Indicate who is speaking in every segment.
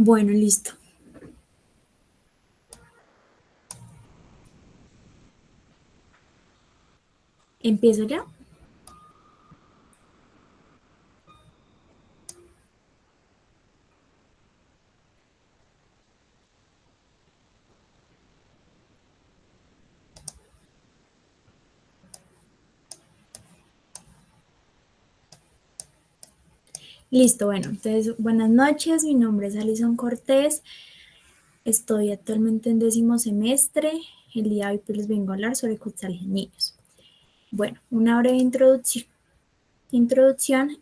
Speaker 1: Bueno, listo. ¿Empiezo ya? Listo, bueno, entonces buenas noches, mi nombre es Alison Cortés, estoy actualmente en 10º semestre, el día de hoy pues les vengo a hablar sobre coxalgia en niños. Bueno, una breve introducción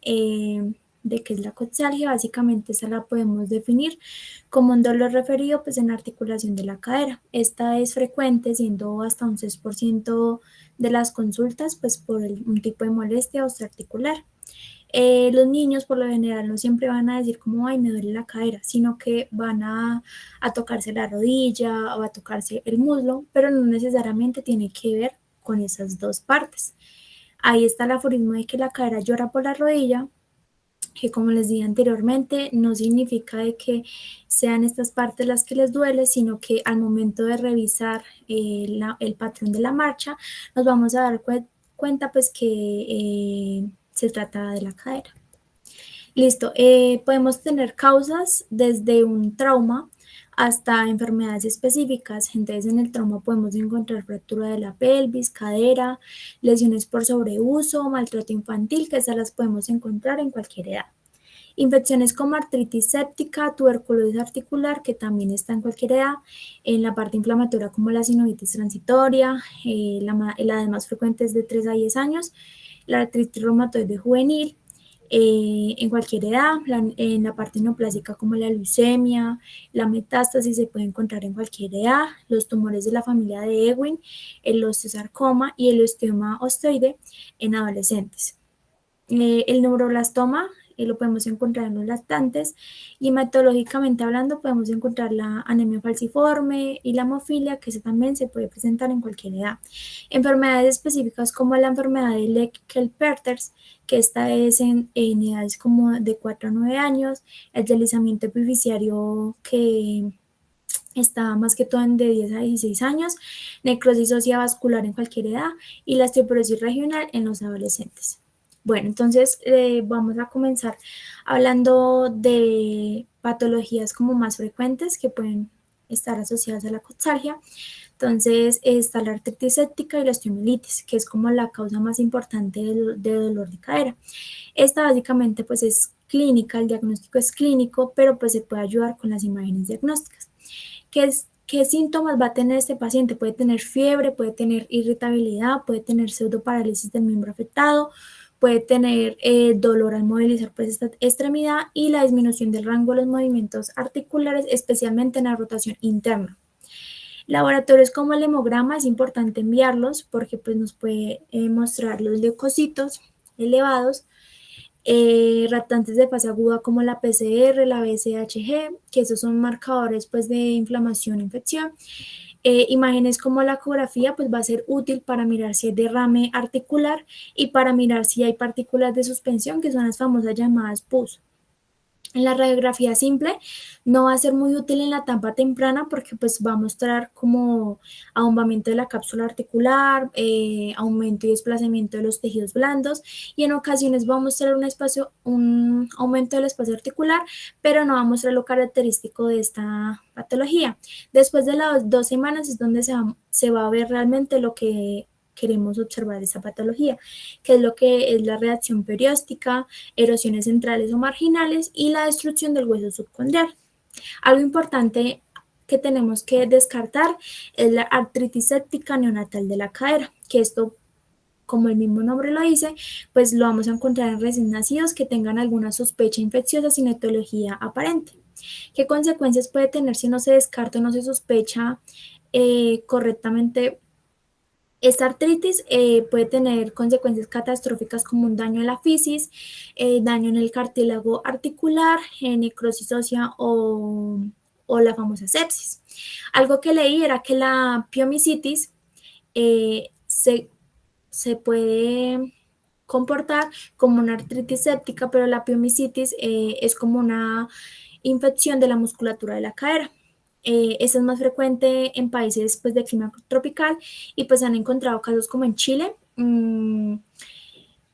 Speaker 1: de qué es la coxalgia. Básicamente esta la podemos definir como un dolor referido pues en la articulación de la cadera. Esta es frecuente, siendo hasta un 6% de las consultas pues por un tipo de molestia osteoarticular. Los niños por lo general no siempre van a decir como, ay, me duele la cadera, sino que van a tocarse la rodilla o a tocarse el muslo, pero no necesariamente tiene que ver con esas dos partes. Ahí está el aforismo de que la cadera llora por la rodilla, que como les dije anteriormente, no significa de que sean estas partes las que les duele, sino que al momento de revisar el patrón de la marcha, nos vamos a dar cuenta pues que se trata de la cadera. Listo, podemos tener causas desde un trauma hasta enfermedades específicas. Entonces, en el trauma podemos encontrar fractura de la pelvis, cadera, lesiones por sobreuso, maltrato infantil, que esas las podemos encontrar en cualquier edad. Infecciones como artritis séptica, tuberculosis articular, que también está en cualquier edad, en la parte inflamatoria como la sinovitis transitoria, la de más frecuente es de 3 a 10 años, la artritis reumatoide juvenil, en cualquier edad, en la parte neoplásica como la leucemia, la metástasis se puede encontrar en cualquier edad, los tumores de la familia de Ewing, el osteosarcoma y el osteoma osteoide en adolescentes. El neuroblastoma lo podemos encontrar en los lactantes y hematológicamente hablando podemos encontrar la anemia falciforme y la hemofilia, que eso también se puede presentar en cualquier edad. Enfermedades específicas como la enfermedad de Lechkel-Perthes, que esta es en edades como de 4 a 9 años, el deslizamiento epifisiario que está más que todo en de 10 a 16 años, necrosis ósea vascular en cualquier edad y la osteoporosis regional en los adolescentes. Bueno, entonces vamos a comenzar hablando de patologías como más frecuentes que pueden estar asociadas a la coxalgia. Entonces está la artritis séptica y la osteomielitis, que es como la causa más importante de dolor de cadera. Esta básicamente pues es clínica, el diagnóstico es clínico, pero pues se puede ayudar con las imágenes diagnósticas. ¿Qué síntomas va a tener este paciente? Puede tener fiebre, puede tener irritabilidad, puede tener pseudoparálisis del miembro afectado, puede tener dolor al movilizar pues esta extremidad y la disminución del rango de los movimientos articulares, especialmente en la rotación interna. Laboratorios como el hemograma es importante enviarlos porque pues, nos puede mostrar los leucocitos elevados, reactantes de fase aguda como la PCR, la BCHG, que esos son marcadores pues, de inflamación e infección. Imágenes como la ecografía pues, va a ser útil para mirar si hay derrame articular y para mirar si hay partículas de suspensión, que son las famosas llamadas pus. En la radiografía simple no va a ser muy útil en la etapa temprana porque pues va a mostrar como ahombamiento de la cápsula articular, aumento y desplazamiento de los tejidos blandos y en ocasiones va a mostrar un aumento del espacio articular, pero no va a mostrar lo característico de esta patología. Después de las 2 semanas es donde se va a ver realmente lo que queremos observar de esa patología, que es lo que es la reacción perióstica, erosiones centrales o marginales y la destrucción del hueso subcondial. Algo importante que tenemos que descartar es la artritis séptica neonatal de la cadera, que esto, como el mismo nombre lo dice, pues lo vamos a encontrar en recién nacidos que tengan alguna sospecha infecciosa sin etiología aparente. ¿Qué consecuencias puede tener si no se descarta o no se sospecha correctamente? Esta artritis puede tener consecuencias catastróficas como un daño en la fisis, daño en el cartílago articular, necrosis ósea o la famosa sepsis. Algo que leí era que la piomicitis eh, se, se puede comportar como una artritis séptica, pero la piomicitis es como una infección de la musculatura de la cadera. Esta es más frecuente en países pues, de clima tropical y pues han encontrado casos como en Chile.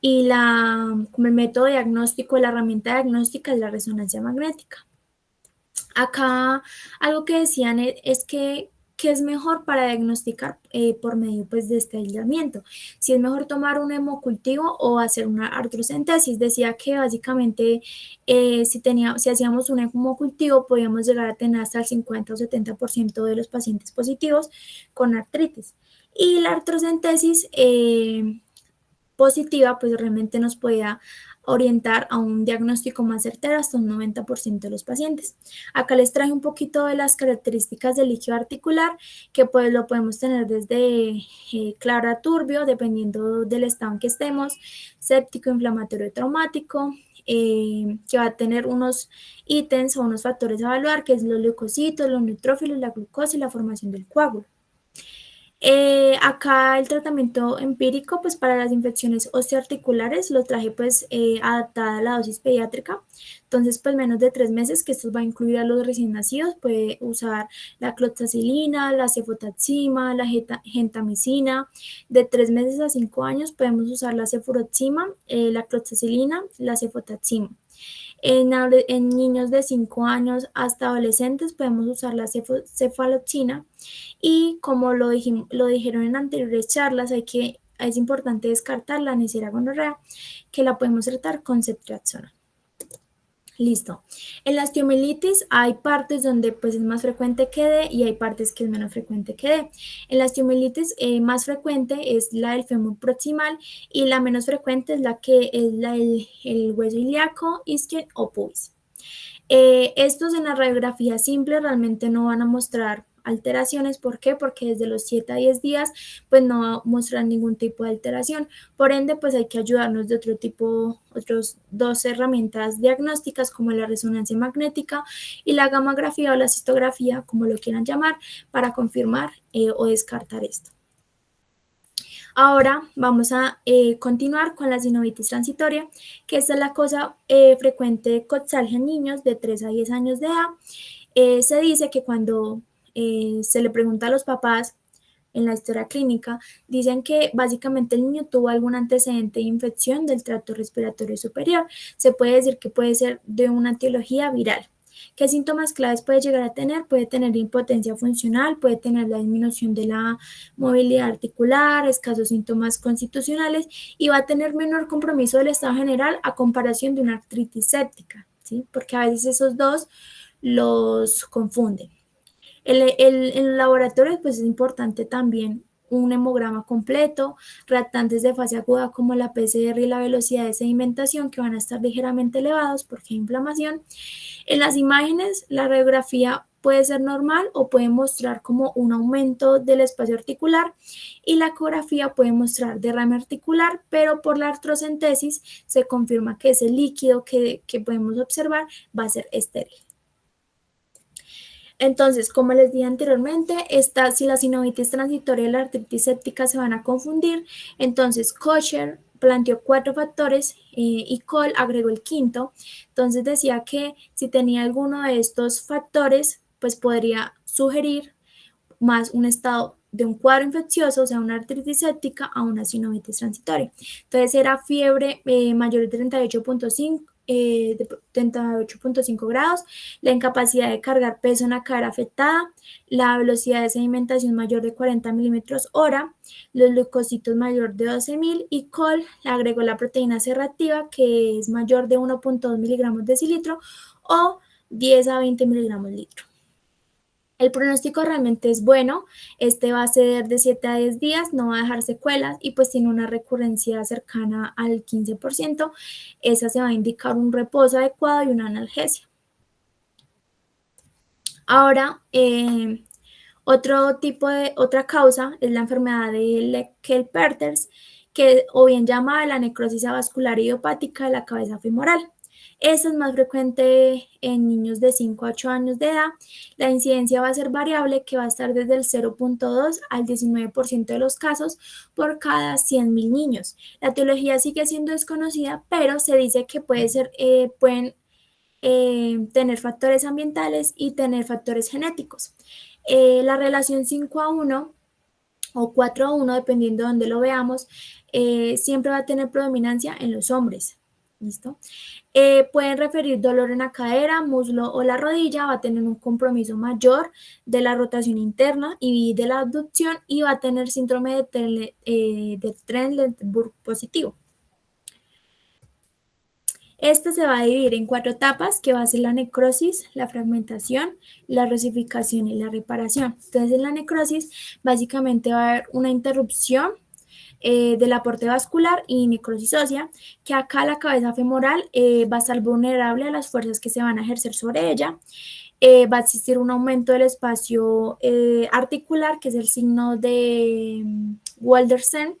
Speaker 1: Y como el método diagnóstico, la herramienta diagnóstica es la resonancia magnética. Acá algo que decían es que ¿qué es mejor para diagnosticar por medio pues, de este aislamiento? Si es mejor tomar un hemocultivo o hacer una artrocentesis. Decía que básicamente si hacíamos un hemocultivo podíamos llegar a tener hasta el 50 o 70% de los pacientes positivos con artritis. Y la artrocentesis positiva, pues realmente nos podía orientar a un diagnóstico más certero hasta un 90% de los pacientes. Acá les traje un poquito de las características del líquido articular, que pues lo podemos tener desde claro a turbio, dependiendo del estado en que estemos, séptico, inflamatorio, traumático, que va a tener unos ítems o unos factores a evaluar, que es los leucocitos, los neutrófilos, la glucosa y la formación del coágulo. Acá el tratamiento empírico, pues para las infecciones osteoarticulares, lo traje pues adaptada a la dosis pediátrica. Entonces, pues menos de 3 meses, que esto va a incluir a los recién nacidos, puede usar la cloxacilina, la cefotaxima, la gentamicina. De 3 meses a 5 años podemos usar la cefuroxima, la cloxacilina, la cefotaxima. En niños de 5 años hasta adolescentes podemos usar la cefaloxina y como lo dijeron en anteriores charlas, es importante descartar la Neisseria gonorrea, que la podemos tratar con ceftriaxona. Listo. En la osteomielitis hay partes donde pues es más frecuente que D y hay partes que es menos frecuente que D. En la osteomielitis más frecuente es la del fémur proximal y la menos frecuente es la que es el hueso ilíaco, isquio o pubis. Estos en la radiografía simple realmente no van a mostrar alteraciones. ¿Por qué? Porque desde los 7 a 10 días pues no va a mostrar ningún tipo de alteración. Por ende, pues hay que ayudarnos de otras 2 herramientas diagnósticas como la resonancia magnética y la gammagrafía o la cistografía, como lo quieran llamar, para confirmar o descartar esto. Ahora vamos a continuar con la sinovitis transitoria, que esta es la cosa frecuente de coxalgia en niños de 3 a 10 años de edad. Se dice que cuando se le pregunta a los papás en la historia clínica, dicen que básicamente el niño tuvo algún antecedente de infección del tracto respiratorio superior. Se puede decir que puede ser de una etiología viral. ¿Qué síntomas claves puede llegar a tener? Puede tener impotencia funcional, puede tener la disminución de la movilidad articular, escasos síntomas constitucionales y va a tener menor compromiso del estado general a comparación de una artritis séptica, ¿sí? Porque a veces esos dos los confunden. En el laboratorio pues es importante también un hemograma completo, reactantes de fase aguda como la PCR y la velocidad de sedimentación que van a estar ligeramente elevados porque hay inflamación. En las imágenes la radiografía puede ser normal o puede mostrar como un aumento del espacio articular y la ecografía puede mostrar derrame articular, pero por la artrocentesis se confirma que ese líquido que podemos observar va a ser estéril. Entonces, como les dije anteriormente, si la sinovitis transitoria y la artritis séptica se van a confundir, entonces Kocher planteó 4 factores y Cole agregó el quinto. Entonces decía que si tenía alguno de estos factores, pues podría sugerir más un estado de un cuadro infeccioso, o sea, una artritis séptica, a una sinovitis transitoria. Entonces era fiebre mayor de 38.5 de 38.5 grados, la incapacidad de cargar peso en la cara afectada, la velocidad de sedimentación mayor de 40 milímetros hora, los leucocitos mayor de 12.000 y Cole le agregó la proteína C reactiva que es mayor de 1.2 miligramos decilitro o 10 a 20 miligramos litro. El pronóstico realmente es bueno, este va a ser de 7 a 10 días, no va a dejar secuelas y pues tiene una recurrencia cercana al 15%, esa se va a indicar un reposo adecuado y una analgesia. Ahora, otra causa es la enfermedad de Leckel-Perthes, que o bien llamada la necrosis avascular idiopática de la cabeza femoral. Esta es más frecuente en niños de 5 a 8 años de edad. La incidencia va a ser variable, que va a estar desde el 0.2 al 19% de los casos por cada 100.000 niños. La etiología sigue siendo desconocida, pero se dice que pueden tener factores ambientales y tener factores genéticos. La relación 5:1 o 4:1, dependiendo de dónde lo veamos, siempre va a tener predominancia en los hombres. ¿Listo? Pueden referir dolor en la cadera, muslo o la rodilla, va a tener un compromiso mayor de la rotación interna y de la abducción y va a tener síndrome de Trendelenburg positivo. Este se va a dividir en 4 etapas, que va a ser la necrosis, la fragmentación, la rosificación y la reparación. Entonces, en la necrosis, básicamente va a haber una interrupción del aporte vascular y necrosis ósea, que acá la cabeza femoral va a estar vulnerable a las fuerzas que se van a ejercer sobre ella. Va a existir un aumento del espacio articular, que es el signo de Waldersen,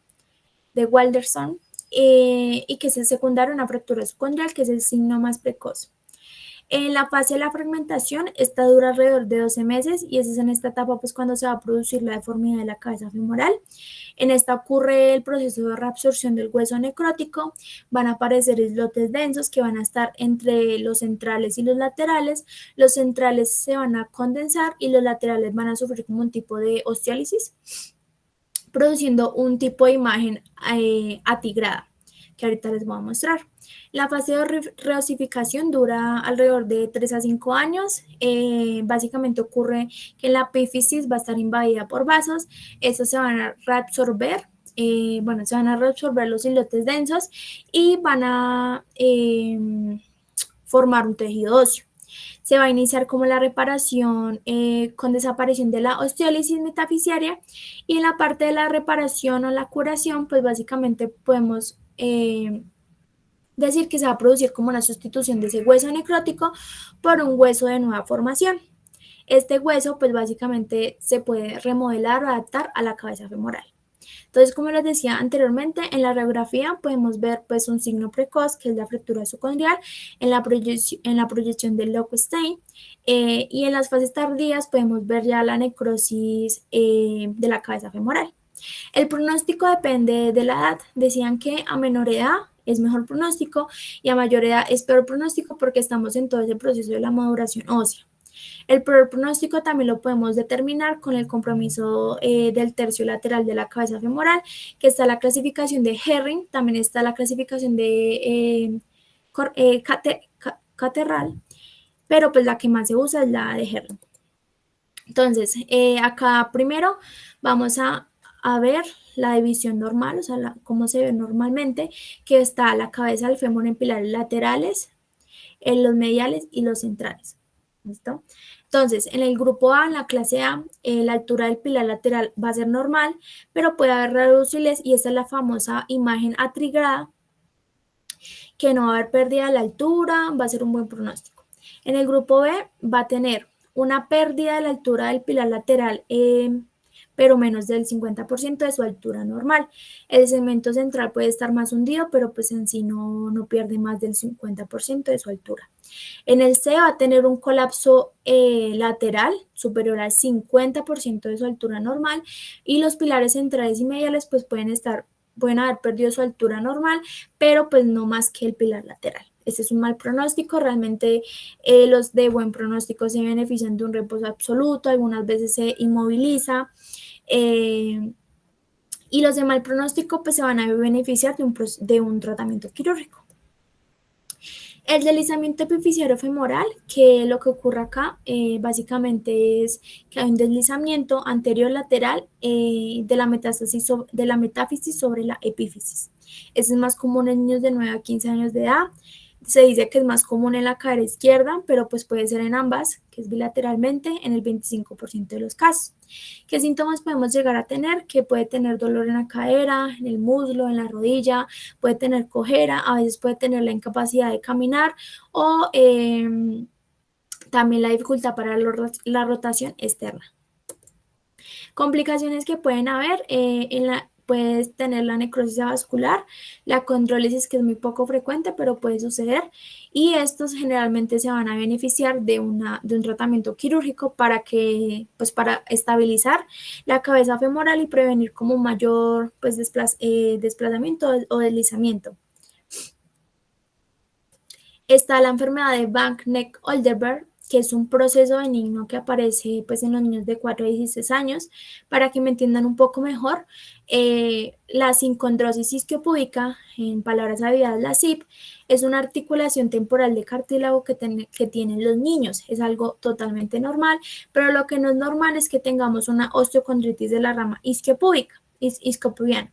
Speaker 1: y que es el secundario a una fractura escondral, que es el signo más precoz. En la fase de la fragmentación, esta dura alrededor de 12 meses y es en esta etapa pues cuando se va a producir la deformidad de la cabeza femoral. En esta ocurre el proceso de reabsorción del hueso necrótico, van a aparecer islotes densos que van a estar entre los centrales y los centrales se van a condensar y los laterales van a sufrir como un tipo de osteólisis, produciendo un tipo de imagen atigrada, que ahorita les voy a mostrar. La fase de reosificación dura alrededor de 3 a 5 años. Básicamente ocurre que la epífisis va a estar invadida por vasos. Estos se van a reabsorber. Se van a reabsorber los islotes densos y van a formar un tejido óseo. Se va a iniciar como la reparación con desaparición de la osteólisis metafisiaria y en la parte de la reparación o la curación, pues básicamente podemos decir que se va a producir como una sustitución de ese hueso necrótico por un hueso de nueva formación. Este hueso pues básicamente se puede remodelar o adaptar a la cabeza femoral. Entonces, como les decía anteriormente, en la radiografía podemos ver pues un signo precoz que es la fractura subcondrial en la proyección del Locke-Stein y en las fases tardías podemos ver ya la necrosis de la cabeza femoral. El pronóstico depende de la edad. Decían que a menor edad es mejor pronóstico y a mayor edad es peor pronóstico porque estamos en todo ese proceso de la maduración ósea. El peor pronóstico también lo podemos determinar con el compromiso del tercio lateral de la cabeza femoral, que está la clasificación de Herring, también está la clasificación de Caterral, pero pues la que más se usa es la de Herring. Entonces, acá primero vamos a ver la división normal, o sea, cómo se ve normalmente, que está la cabeza del fémur en pilares laterales, en los mediales y los centrales. ¿Listo? Entonces, en el grupo A, en la clase A, la altura del pilar lateral va a ser normal, pero puede haber reducibles y esta es la famosa imagen atrigrada, que no va a haber pérdida de la altura, va a ser un buen pronóstico. En el grupo B va a tener una pérdida de la altura del pilar lateral, pero menos del 50% de su altura normal. El segmento central puede estar más hundido, pero pues en sí no pierde más del 50% de su altura. En el C va a tener un colapso lateral superior al 50% de su altura normal y los pilares centrales y mediales pues pueden haber perdido su altura normal, pero pues no más que el pilar lateral. Este es un mal pronóstico, realmente los de buen pronóstico se benefician de un reposo absoluto, algunas veces se inmoviliza y los de mal pronóstico pues se van a beneficiar de un tratamiento quirúrgico. El deslizamiento epifisiario femoral, que lo que ocurre acá básicamente es que hay un deslizamiento anterior lateral de la metáfisis sobre la epífisis. Ese es más común en niños de 9 a 15 años de edad. Se dice que es más común en la cadera izquierda, pero pues puede ser en ambas, que es bilateralmente, en el 25% de los casos. ¿Qué síntomas podemos llegar a tener? Que puede tener dolor en la cadera, en el muslo, en la rodilla, puede tener cojera, a veces puede tener la incapacidad de caminar o también la dificultad para la rotación externa. Complicaciones que pueden haber puedes tener la necrosis vascular, la condrólisis, que es muy poco frecuente, pero puede suceder, y estos generalmente se van a beneficiar de un tratamiento quirúrgico para estabilizar la cabeza femoral y prevenir como mayor desplazamiento o deslizamiento. Está la enfermedad de Bank-Neck-Olderberg, que es un proceso benigno que aparece pues, en los niños de 4 a 16 años. Para que me entiendan un poco mejor, la sincondrosis isquiopúbica, en palabras abreviadas la SIP, es una articulación temporal de cartílago que tienen los niños. Es algo totalmente normal, pero lo que no es normal es que tengamos una osteocondritis de la rama isquiopúbica, isquiopubiana.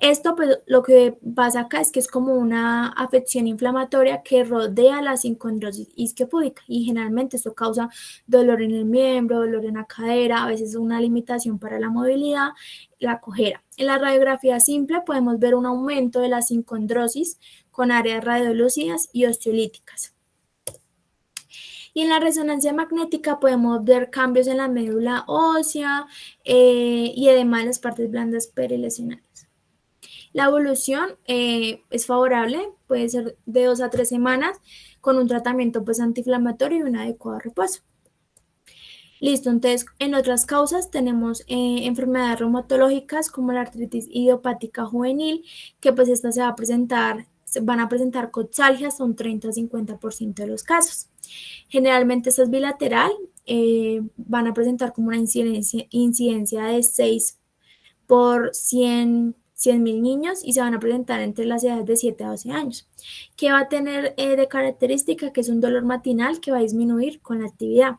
Speaker 1: Esto, pues, lo que pasa acá es que es como una afección inflamatoria que rodea la sincondrosis isquiopúdica y generalmente esto causa dolor en el miembro, dolor en la cadera, a veces una limitación para la movilidad, la cojera. En la radiografía simple podemos ver un aumento de la sincondrosis con áreas radiolúcidas y osteolíticas. Y en la resonancia magnética podemos ver cambios en la médula ósea y además las partes blandas perilesionales. La evolución es favorable, puede ser de 2 a 3 semanas con un tratamiento pues, antiinflamatorio y un adecuado reposo. Listo, entonces en otras causas tenemos enfermedades reumatológicas como la artritis idiopática juvenil, que pues esta van a presentar coxalgia hasta un 30-50% de los casos. Generalmente esta es bilateral, van a presentar como una incidencia de 6 por 100.000 niños y se van a presentar entre las edades de 7 a 12 años. ¿Qué va a tener de característica? Que es un dolor matinal que va a disminuir con la actividad.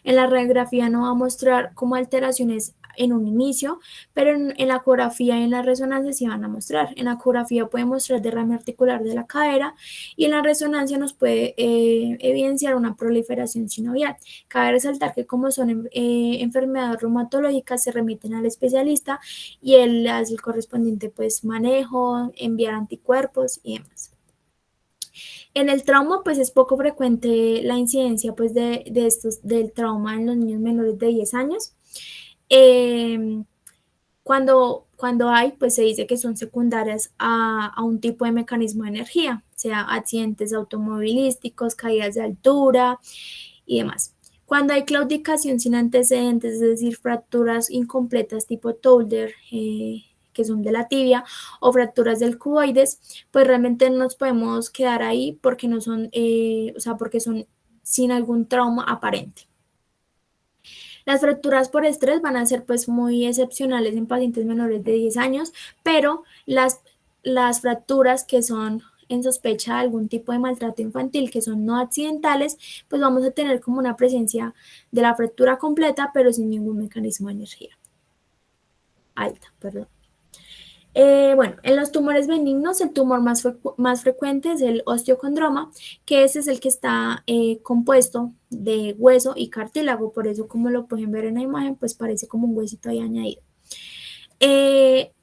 Speaker 1: En la radiografía no va a mostrar como alteraciones en un inicio, pero en la ecografía y en la resonancia sí van a mostrar. En la ecografía puede mostrar derrame articular de la cadera y en la resonancia nos puede evidenciar una proliferación sinovial. Cabe resaltar que como son enfermedades reumatológicas se remiten al especialista y él hace el correspondiente pues manejo, enviar anticuerpos y demás. En el trauma, pues es poco frecuente la incidencia pues, del trauma en los niños menores de 10 años. Cuando hay, pues se dice que son secundarias a un tipo de mecanismo de energía, sea accidentes automovilísticos, caídas de altura y demás. Cuando hay claudicación sin antecedentes, es decir, fracturas incompletas tipo Toulder, que son de la tibia, o fracturas del cuboides, pues realmente no nos podemos quedar ahí porque no son, porque son sin algún trauma aparente. Las fracturas por estrés van a ser pues muy excepcionales en pacientes menores de 10 años, pero las fracturas que son en sospecha de algún tipo de maltrato infantil, que son no accidentales, pues vamos a tener como una presencia de la fractura completa, pero sin ningún mecanismo de energía alta, perdón. Bueno, en los tumores benignos, el tumor más frecuente es el osteocondroma, que ese es el que está compuesto de hueso y cartílago, por eso como lo pueden ver en la imagen, pues parece como un huesito ahí añadido.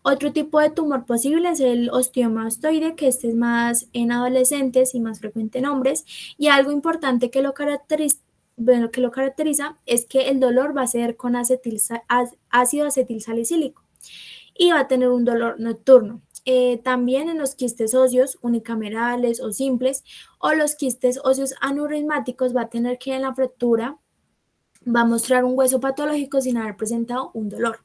Speaker 1: Otro tipo de tumor posible es el osteoma osteoide, que este es más en adolescentes y más frecuente en hombres, y algo importante que lo caracteriza es que el dolor va a ser con ácido acetilsalicílico y va a tener un dolor nocturno. También en los quistes óseos unicamerales o simples o los quistes óseos aneurismáticos va a tener que en la fractura va a mostrar un hueso patológico sin haber presentado un dolor.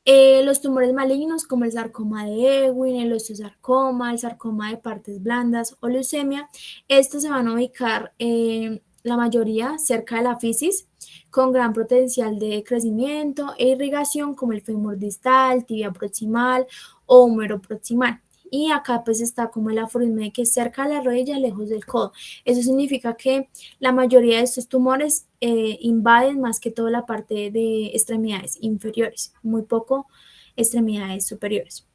Speaker 1: Los tumores malignos como el sarcoma de Ewing, el osteosarcoma, el sarcoma de partes blandas o leucemia, estos se van a ubicar la mayoría cerca de la fisis, con gran potencial de crecimiento e irrigación como el fémur distal, tibia proximal o húmero proximal. Y acá pues está como el aforismo de que cerca de la rodilla, lejos del codo. Eso significa que la mayoría de estos tumores invaden más que todo la parte de extremidades inferiores, muy poco extremidades superiores.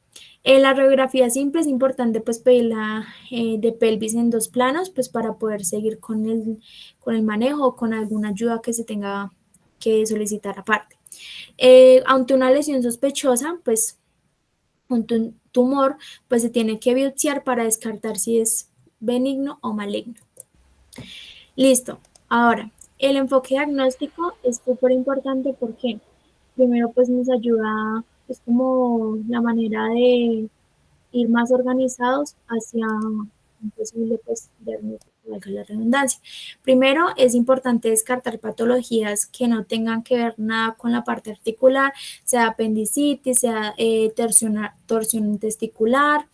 Speaker 1: En la radiografía simple es importante pues pedirla de pelvis en 2 planos pues para poder seguir con el manejo o con alguna ayuda que se tenga que solicitar aparte. Ante una lesión sospechosa, pues un tumor, pues se tiene que biopsiar para descartar si es benigno o maligno. Listo. Ahora, el enfoque diagnóstico es súper importante porque primero pues nos ayuda, es como la manera de ir más organizados hacia un posible pues, diagnóstico, valga la redundancia. Primero, es importante descartar patologías que no tengan que ver nada con la parte articular, sea apendicitis, sea torsión testicular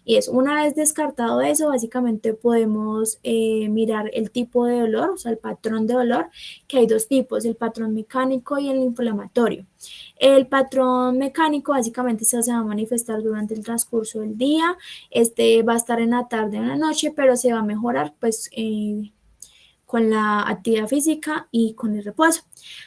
Speaker 1: Y es una vez descartado eso, básicamente podemos mirar el tipo de dolor, o sea, el patrón de dolor, que hay dos tipos, el patrón mecánico y el inflamatorio. El patrón mecánico básicamente se va a manifestar durante el transcurso del día, este va a estar en la tarde o en la noche, pero se va a mejorar pues con la actividad física y con el reposo.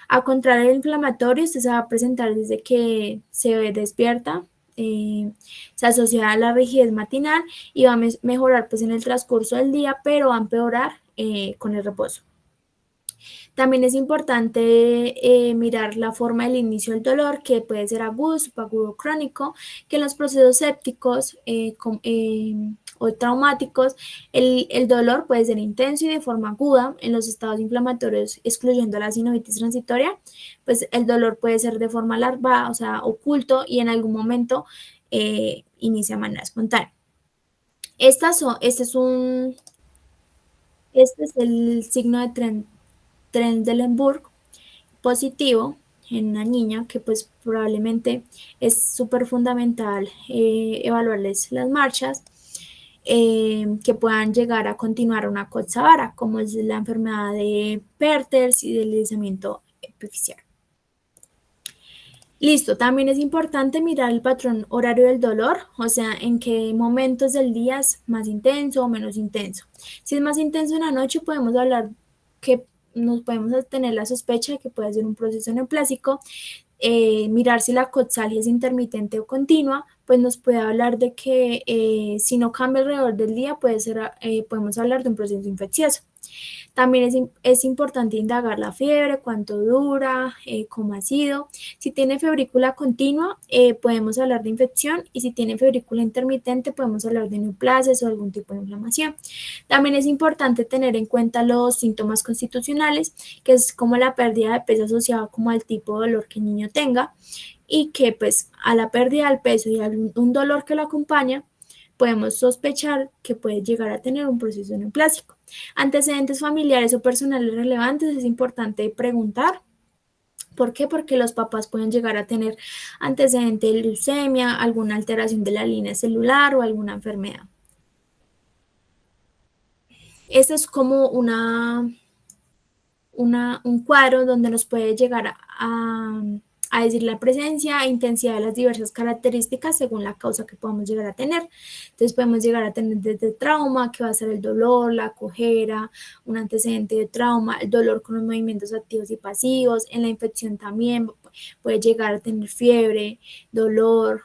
Speaker 1: A contrario del inflamatorio, este se va a presentar desde que se despierta, se asocia a la rigidez matinal y va a mejorar pues en el transcurso del día, pero va a empeorar con el reposo. También es importante mirar la forma del inicio del dolor, que puede ser agudo, subagudo, crónico, que en los procesos sépticos o traumáticos el dolor puede ser intenso y de forma aguda. En los estados inflamatorios, excluyendo la sinovitis transitoria, pues el dolor puede ser de forma larvada, o sea, oculto, y en algún momento inicia de manera espontánea. Este es el signo de Trendelenburg positivo en una niña, que pues probablemente es súper fundamental evaluarles las marchas, que puedan llegar a continuar una Coxa-Vara, como es la enfermedad de Perters y del deslizamiento epifisial. Listo, también es importante mirar el patrón horario del dolor, o sea, en qué momentos del día es más intenso o menos intenso. Si es más intenso en la noche, podemos hablar que nos podemos tener la sospecha de que puede ser un proceso neoplásico. Mirar si la coxalgia es intermitente o continua, pues nos puede hablar de que si no cambia alrededor del día, podemos hablar de un proceso infeccioso. También es importante indagar la fiebre, cuánto dura, cómo ha sido. Si tiene febrícula continua, podemos hablar de infección, y si tiene febrícula intermitente, podemos hablar de neoplasias o algún tipo de inflamación. También es importante tener en cuenta los síntomas constitucionales, que es como la pérdida de peso asociada como al tipo de dolor que el niño tenga, y que pues a la pérdida del peso y a un dolor que lo acompaña, podemos sospechar que puede llegar a tener un proceso neoplásico. Antecedentes familiares o personales relevantes, es importante preguntar. ¿Por qué? Porque los papás pueden llegar a tener antecedente de leucemia, alguna alteración de la línea celular o alguna enfermedad. Este es como un cuadro donde nos puede llegar a decir la presencia e intensidad de las diversas características según la causa que podamos llegar a tener. Entonces podemos llegar a tener desde trauma, que va a ser el dolor, la cojera, un antecedente de trauma, el dolor con los movimientos activos y pasivos. En la infección también puede llegar a tener fiebre, dolor,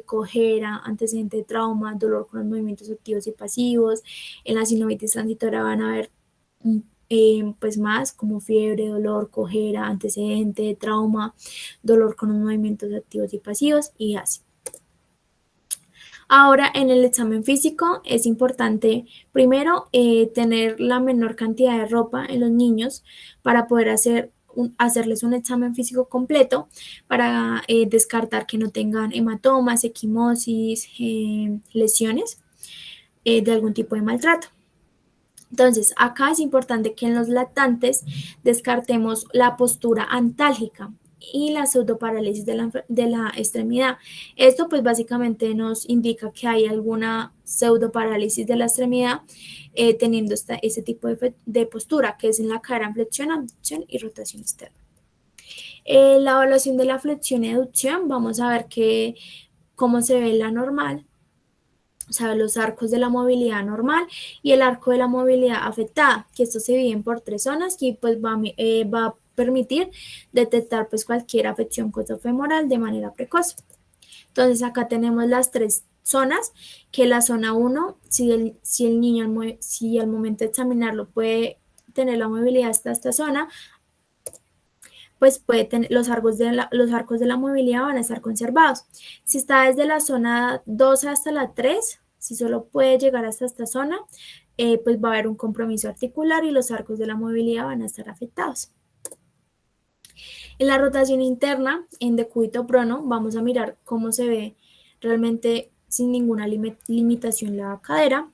Speaker 1: cojera, antecedente de trauma, dolor con los movimientos activos y pasivos. En la sinovitis transitoria van a haber pues más como fiebre, dolor, cojera, antecedente, trauma, dolor con los movimientos activos y pasivos, y así. Ahora, en el examen físico es importante primero tener la menor cantidad de ropa en los niños para poder hacerles un examen físico completo, para descartar que no tengan hematomas, equimosis, lesiones de algún tipo de maltrato. Entonces, acá es importante que en los lactantes descartemos la postura antálgica y la pseudoparálisis de la extremidad. Esto pues básicamente nos indica que hay alguna pseudoparálisis de la extremidad teniendo ese tipo de postura, que es en la cadera en flexión, abducción y rotación externa. La evaluación de la flexión y aducción, vamos a ver cómo se ve la normal, o sea, los arcos de la movilidad normal y el arco de la movilidad afectada, que estos se dividen por 3 zonas y pues va a permitir detectar pues cualquier afección coxofemoral de manera precoz. Entonces acá tenemos las 3 zonas, que la zona 1, si el niño si al momento de examinarlo puede tener la movilidad hasta esta zona, pues puede tener los arcos de la movilidad van a estar conservados. Si está desde la zona 2 hasta la 3, si solo puede llegar hasta esta zona, pues va a haber un compromiso articular y los arcos de la movilidad van a estar afectados. En la rotación interna, en decúbito prono, vamos a mirar cómo se ve realmente sin ninguna limitación la cadera,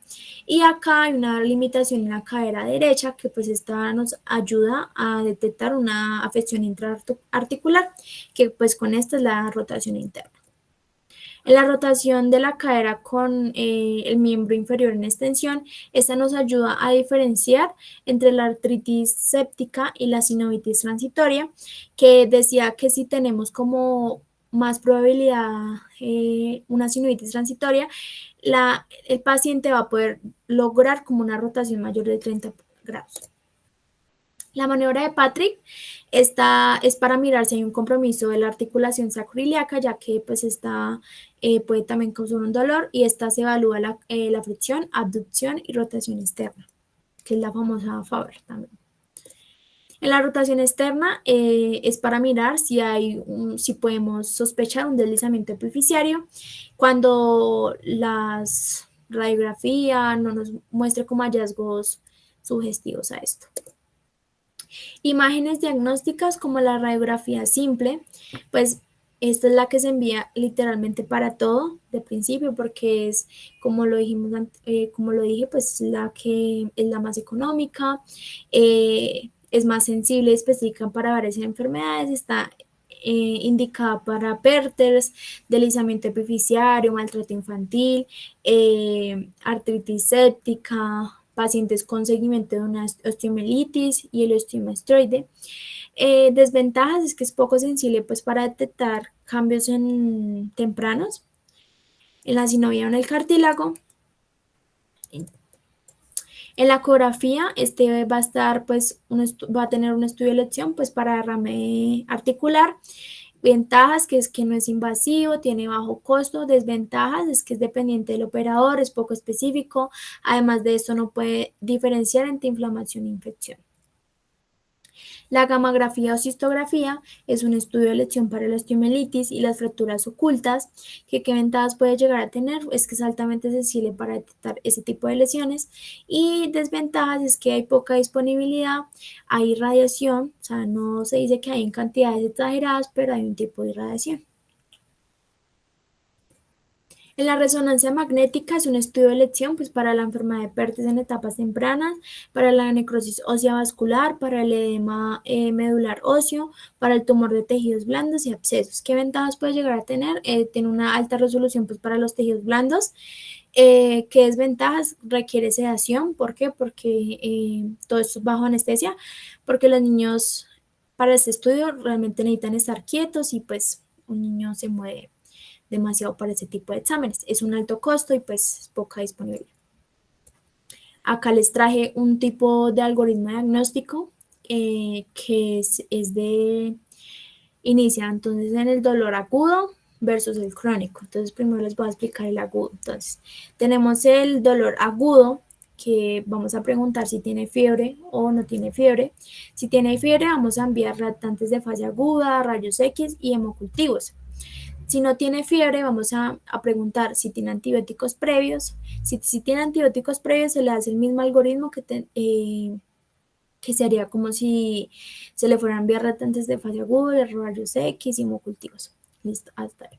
Speaker 1: y acá hay una limitación en la cadera derecha, que pues esta nos ayuda a detectar una afección intraarticular, que pues con esta es la rotación interna. En la rotación de la cadera con el miembro inferior en extensión, esta nos ayuda a diferenciar entre la artritis séptica y la sinovitis transitoria, que decía que si tenemos como más probabilidad una sinovitis transitoria, el paciente va a poder lograr como una rotación mayor de 30 grados. La maniobra de Patrick es para mirar si hay un compromiso de la articulación sacroiliaca, ya que pues esta puede también causar un dolor, y esta se evalúa la fricción, abducción y rotación externa, que es la famosa Faber también. En la rotación externa es para mirar si podemos sospechar un deslizamiento epifisiario cuando las radiografía no nos muestre como hallazgos sugestivos a esto. Imágenes diagnósticas como la radiografía simple, pues esta es la que se envía literalmente para todo de principio, porque es, como lo dijimos, como lo dije, pues la que es la más económica, es más sensible y específica para varias enfermedades, está indicada para pérteres, deslizamiento epifisiario, maltrato infantil, artritis séptica, pacientes con seguimiento de una osteomielitis y el osteomastoide. Desventajas es que es poco sensible pues para detectar cambios tempranos en la sinovía o en el cartílago. En la ecografía, este va a estar, pues, va a tener un estudio de elección, pues, para derrame articular. Ventajas, que es que no es invasivo, tiene bajo costo. Desventajas, es que es dependiente del operador, es poco específico. Además de esto, no puede diferenciar entre inflamación e infección. La gammagrafía o cistografía es un estudio de elección para la osteomielitis y las fracturas ocultas, que qué ventajas puede llegar a tener, es que es altamente sensible para detectar ese tipo de lesiones, y desventajas es que hay poca disponibilidad, hay radiación, o sea, no se dice que hay en cantidades exageradas, pero hay un tipo de radiación. En la resonancia magnética es un estudio de elección pues, para la enfermedad de Pertes en etapas tempranas, para la necrosis ósea vascular, para el edema medular óseo, para el tumor de tejidos blandos y abscesos. ¿Qué ventajas puede llegar a tener? Tiene una alta resolución pues, para los tejidos blandos. ¿Qué desventajas? Requiere sedación. ¿Por qué? Porque todo esto es bajo anestesia, porque los niños para este estudio realmente necesitan estar quietos y pues un niño se mueve demasiado para ese tipo de exámenes. Es un alto costo y pues poca disponibilidad. Acá les traje un tipo de algoritmo diagnóstico que inicia entonces en el dolor agudo versus el crónico. Entonces primero les voy a explicar el agudo. Entonces tenemos el dolor agudo, que vamos a preguntar si tiene fiebre o no tiene fiebre. Si tiene fiebre vamos a enviar reactantes de fase aguda, rayos X y hemocultivos. Si no tiene fiebre, vamos a preguntar si tiene antibióticos previos. Si tiene antibióticos previos, se le hace el mismo algoritmo que sería como si se le fueran a enviar reactantes de fase aguda, rayos X y hemocultivos. Listo, hasta ahí.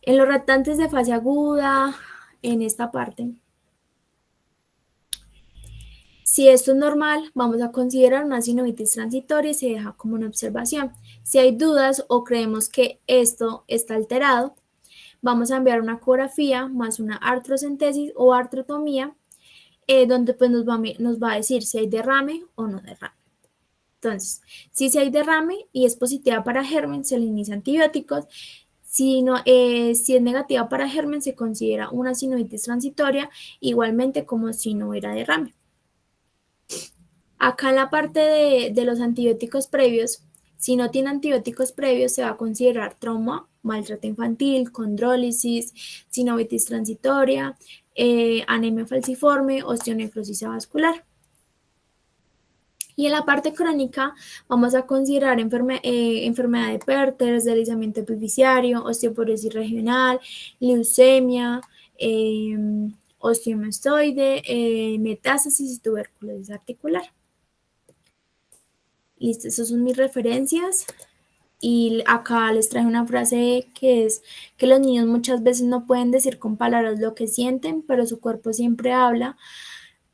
Speaker 1: En los reactantes de fase aguda, en esta parte, si esto es normal, vamos a considerar una sinovitis transitoria y se deja como una observación. Si hay dudas o creemos que esto está alterado, vamos a enviar una ecografía más una artrocentesis o artrotomía, donde pues nos va a decir si hay derrame o no derrame. Entonces, si hay derrame y es positiva para germen, se le inicia antibióticos. Si es negativa para germen, se considera una sinovitis transitoria, igualmente como si no hubiera derrame. Acá en la parte de los antibióticos previos, si no tiene antibióticos previos, se va a considerar trauma, maltrato infantil, condrólisis, sinovitis transitoria, anemia falciforme, osteonecrosis vascular. Y en la parte crónica vamos a considerar enfermedad de Perters, deslizamiento epifisiario, osteoporosis regional, leucemia, osteomastoide, metástasis y tuberculosis articular. Listo, esas son mis referencias. Y acá les traje una frase que es que los niños muchas veces no pueden decir con palabras lo que sienten, pero su cuerpo siempre habla.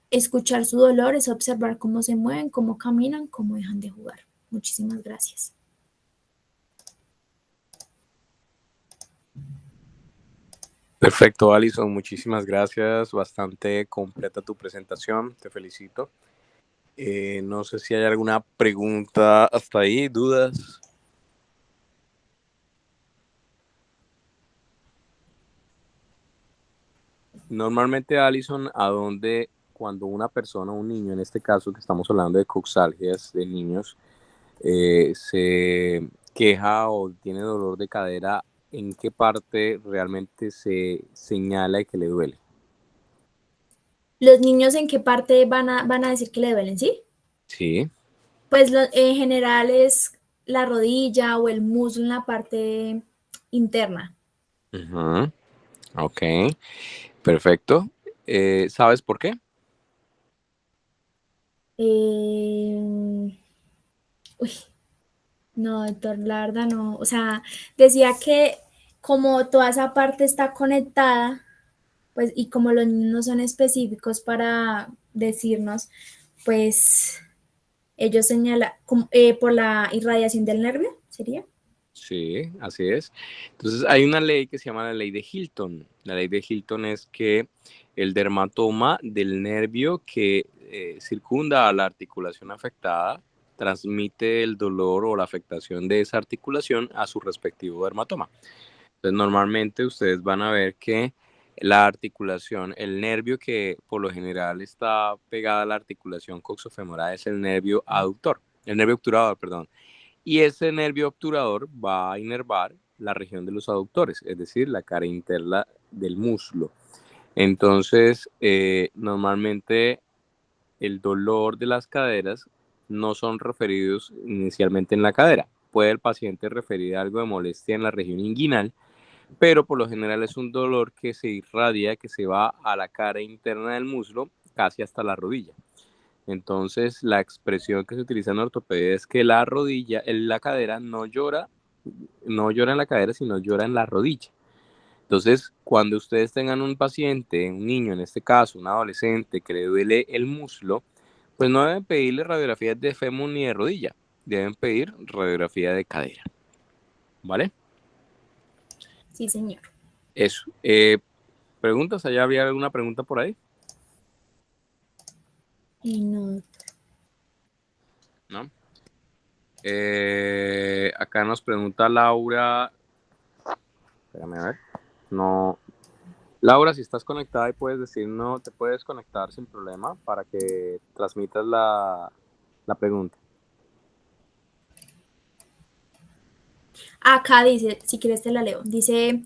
Speaker 1: Escuchar su dolor es observar cómo se mueven, cómo caminan, cómo dejan de jugar. Muchísimas gracias.
Speaker 2: Perfecto, Alison, muchísimas gracias. Bastante completa tu presentación, te felicito. No sé si hay alguna pregunta hasta ahí, dudas. Normalmente, Alison, ¿a dónde cuando una persona, un niño, en este caso que estamos hablando de coxalgias de niños, se queja o tiene dolor de cadera, en qué parte realmente se señala y que le duele?
Speaker 1: ¿Los niños en qué parte van a decir que le duelen, sí?
Speaker 2: Sí.
Speaker 1: Pues en general es la rodilla o el muslo en la parte interna.
Speaker 2: Uh-huh. Ok, perfecto. ¿Sabes por qué?
Speaker 1: Eh, uy, no, doctor, la verdad no. O sea, decía que como toda esa parte está conectada, pues, y como los niños no son específicos para decirnos, pues ellos señalan por la irradiación del nervio, ¿sería?
Speaker 2: Sí, así es. Entonces hay una ley que se llama la ley de Hilton. La ley de Hilton es que el dermatoma del nervio que circunda a la articulación afectada transmite el dolor o la afectación de esa articulación a su respectivo dermatoma. Entonces normalmente ustedes van a ver que la articulación, el nervio que por lo general está pegada a la articulación coxofemoral es el nervio aductor, el nervio obturador, perdón. Y ese nervio obturador va a inervar la región de los aductores, es decir, la cara interna del muslo. Entonces, normalmente el dolor de las caderas no son referidos inicialmente en la cadera. Puede el paciente referir algo de molestia en la región inguinal, pero por lo general es un dolor que se irradia, que se va a la cara interna del muslo, casi hasta la rodilla. Entonces, la expresión que se utiliza en ortopedia es que la rodilla, la cadera no llora, no llora en la cadera, sino llora en la rodilla. Entonces, cuando ustedes tengan un paciente, un niño en este caso, un adolescente que le duele el muslo, pues no deben pedirle radiografías de fémur ni de rodilla, deben pedir radiografía de cadera, ¿vale?
Speaker 1: Sí, señor.
Speaker 2: Eso. ¿Preguntas? ¿Allá había alguna pregunta por ahí?
Speaker 1: Y no,
Speaker 2: ¿No? Acá nos pregunta Laura. Espérame a ver. No. Laura, si estás conectada y puedes decir no, te puedes conectar sin problema para que transmitas la pregunta.
Speaker 1: acá dice, si quieres te la leo, dice,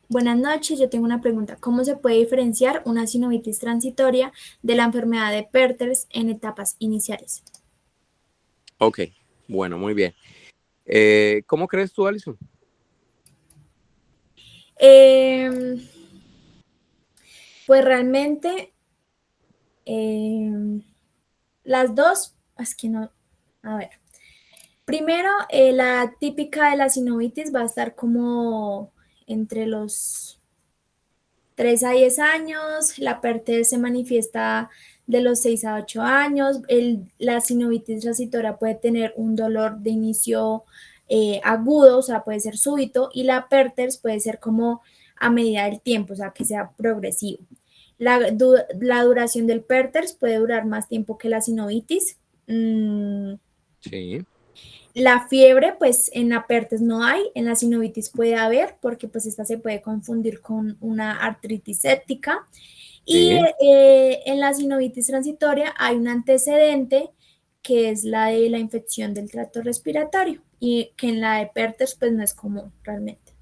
Speaker 1: buenas noches, yo tengo una pregunta. ¿Cómo se puede diferenciar una sinovitis transitoria de la enfermedad de Perters en etapas iniciales?
Speaker 2: Ok, bueno, muy bien. ¿Cómo crees tú, Alison?
Speaker 1: Eh, pues realmente las dos, es que no, a ver. Primero, la típica de la sinovitis va a estar como entre los 3 a 10 años, la PERTE se manifiesta de los 6 a 8 años, la sinovitis transitora puede tener un dolor de inicio agudo, o sea, puede ser súbito, y la PERTES puede ser como a medida del tiempo, o sea, que sea progresivo. La duración del PERTES puede durar más tiempo que la sinovitis.
Speaker 2: Sí,
Speaker 1: La fiebre, pues en la pertes no hay, en la sinovitis puede haber, porque pues esta se puede confundir con una artritis séptica. Y
Speaker 2: sí.
Speaker 1: en la sinovitis transitoria hay un antecedente que es la de la infección del tracto respiratorio y que en la de pertes pues no es común realmente.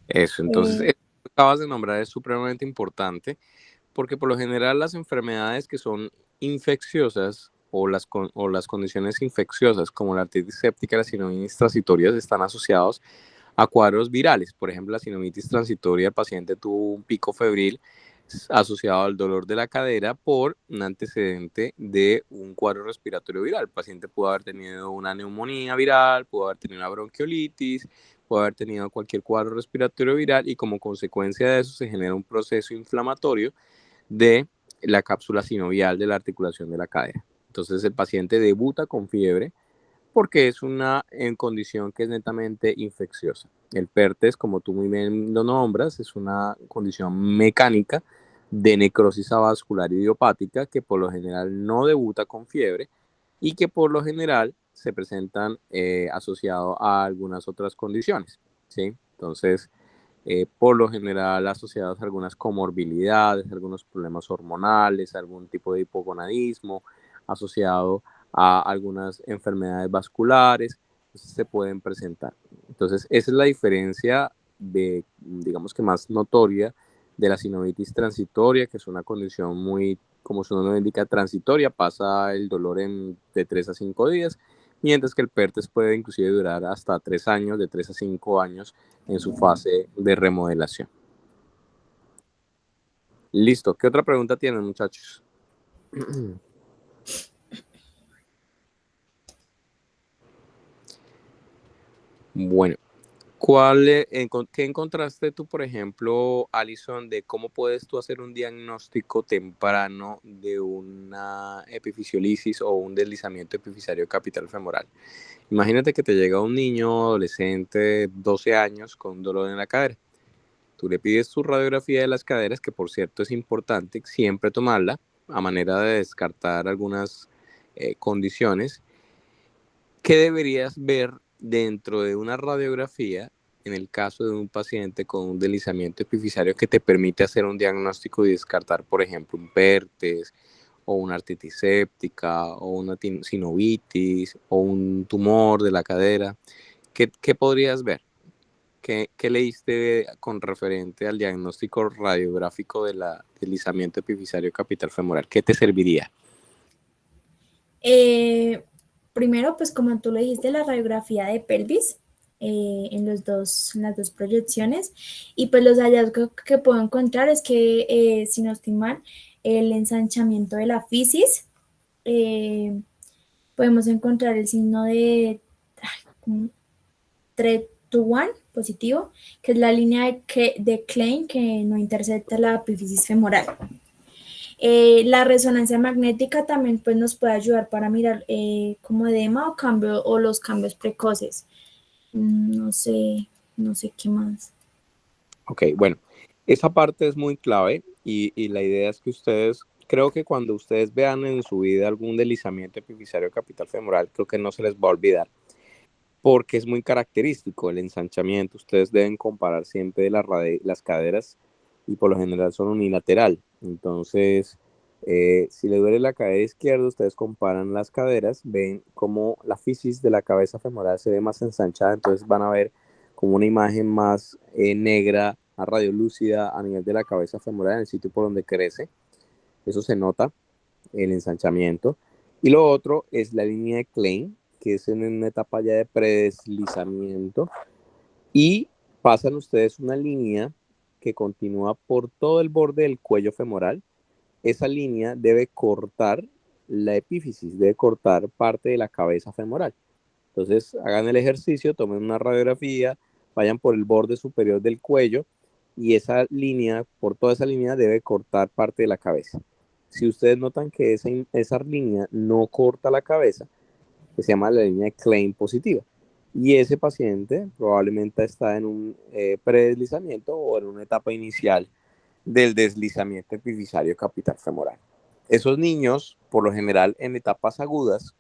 Speaker 2: Eso, entonces,
Speaker 1: Eh,
Speaker 2: eso que acabas de nombrar es supremamente importante porque por lo general las enfermedades que son infecciosas o las condiciones infecciosas como la artritis séptica y las sinovitis transitorias están asociados a cuadros virales. Por ejemplo, la sinovitis transitoria, el paciente tuvo un pico febril asociado al dolor de la cadera por un antecedente de un cuadro respiratorio viral. El paciente pudo haber tenido una neumonía viral, pudo haber tenido una bronquiolitis, pudo haber tenido cualquier cuadro respiratorio viral y como consecuencia de eso se genera un proceso inflamatorio de la cápsula sinovial de la articulación de la cadera. Entonces el paciente debuta con fiebre, porque es una condición que es netamente infecciosa. El PERTES, como tú muy bien lo nombras, es una condición mecánica de necrosis avascular idiopática que por lo general no debuta con fiebre y que por lo general se presentan asociados a algunas otras condiciones, ¿sí? Entonces, por lo general asociados a algunas comorbilidades, algunos problemas hormonales, algún tipo de hipogonadismo, asociado a algunas enfermedades vasculares, entonces se pueden presentar. Entonces, esa es la diferencia de, digamos que más notoria de la sinovitis transitoria, que es una condición muy, como su nombre indica, transitoria, pasa el dolor en de 3 a 5 días, mientras que el PERTES puede inclusive durar hasta 3 años, de 3 a 5 años en su fase de remodelación. Listo. ¿Qué otra pregunta tienen, muchachos? Bueno, ¿qué encontraste tú, por ejemplo, Alison, de cómo puedes tú hacer un diagnóstico temprano de una epifisiolisis o un deslizamiento epifisario capital femoral? Imagínate que te llega un niño adolescente de 12 años con dolor en la cadera. Tú le pides tu radiografía de las caderas, que por cierto es importante siempre tomarla a manera de descartar algunas condiciones. ¿Qué deberías ver dentro de una radiografía en el caso de un paciente con un deslizamiento epifisario que te permite hacer un diagnóstico y descartar, por ejemplo, un PERTES o una artritis séptica o una sinovitis o un tumor de la cadera? ¿Qué podrías ver? ¿Qué leíste con referente al diagnóstico radiográfico del deslizamiento epifisario capital femoral? ¿Qué te serviría?
Speaker 1: Primero, pues como tú lo dijiste, la radiografía de pelvis en las dos proyecciones, y pues los hallazgos que puedo encontrar es que, si no estoy mal, el ensanchamiento de la fisis, eh, podemos encontrar el signo de 3 to 1 positivo, que es la línea de Klein que no intersecta la epífisis femoral. La resonancia magnética también pues, nos puede ayudar para mirar como edema o cambio o los cambios precoces. No sé, no sé qué más.
Speaker 2: Ok, bueno, esa parte es muy clave y la idea es que ustedes, creo que cuando ustedes vean en su vida algún deslizamiento epifisario capital femoral, creo que no se les va a olvidar, porque es muy característico el ensanchamiento. Ustedes deben comparar siempre las caderas y por lo general son unilateral. Entonces, si le duele la cadera izquierda, ustedes comparan las caderas, ven cómo la fisis de la cabeza femoral se ve más ensanchada, entonces van a ver como una imagen más negra, a radiolúcida a nivel de la cabeza femoral, en el sitio por donde crece. Eso se nota, el ensanchamiento. Y lo otro es la línea de Klein, que es en una etapa ya de predeslizamiento, y pasan ustedes una línea que continúa por todo el borde del cuello femoral. Esa línea debe cortar la epífisis, debe cortar parte de la cabeza femoral. Entonces hagan el ejercicio, tomen una radiografía, vayan por el borde superior del cuello y esa línea, por toda esa línea debe cortar parte de la cabeza. Si ustedes notan que esa línea no corta la cabeza, que se llama la línea de Klein positiva. Y ese paciente probablemente está en un predeslizamiento o en una etapa inicial del deslizamiento epifisario capital femoral. Esos niños, por lo general, en etapas agudas,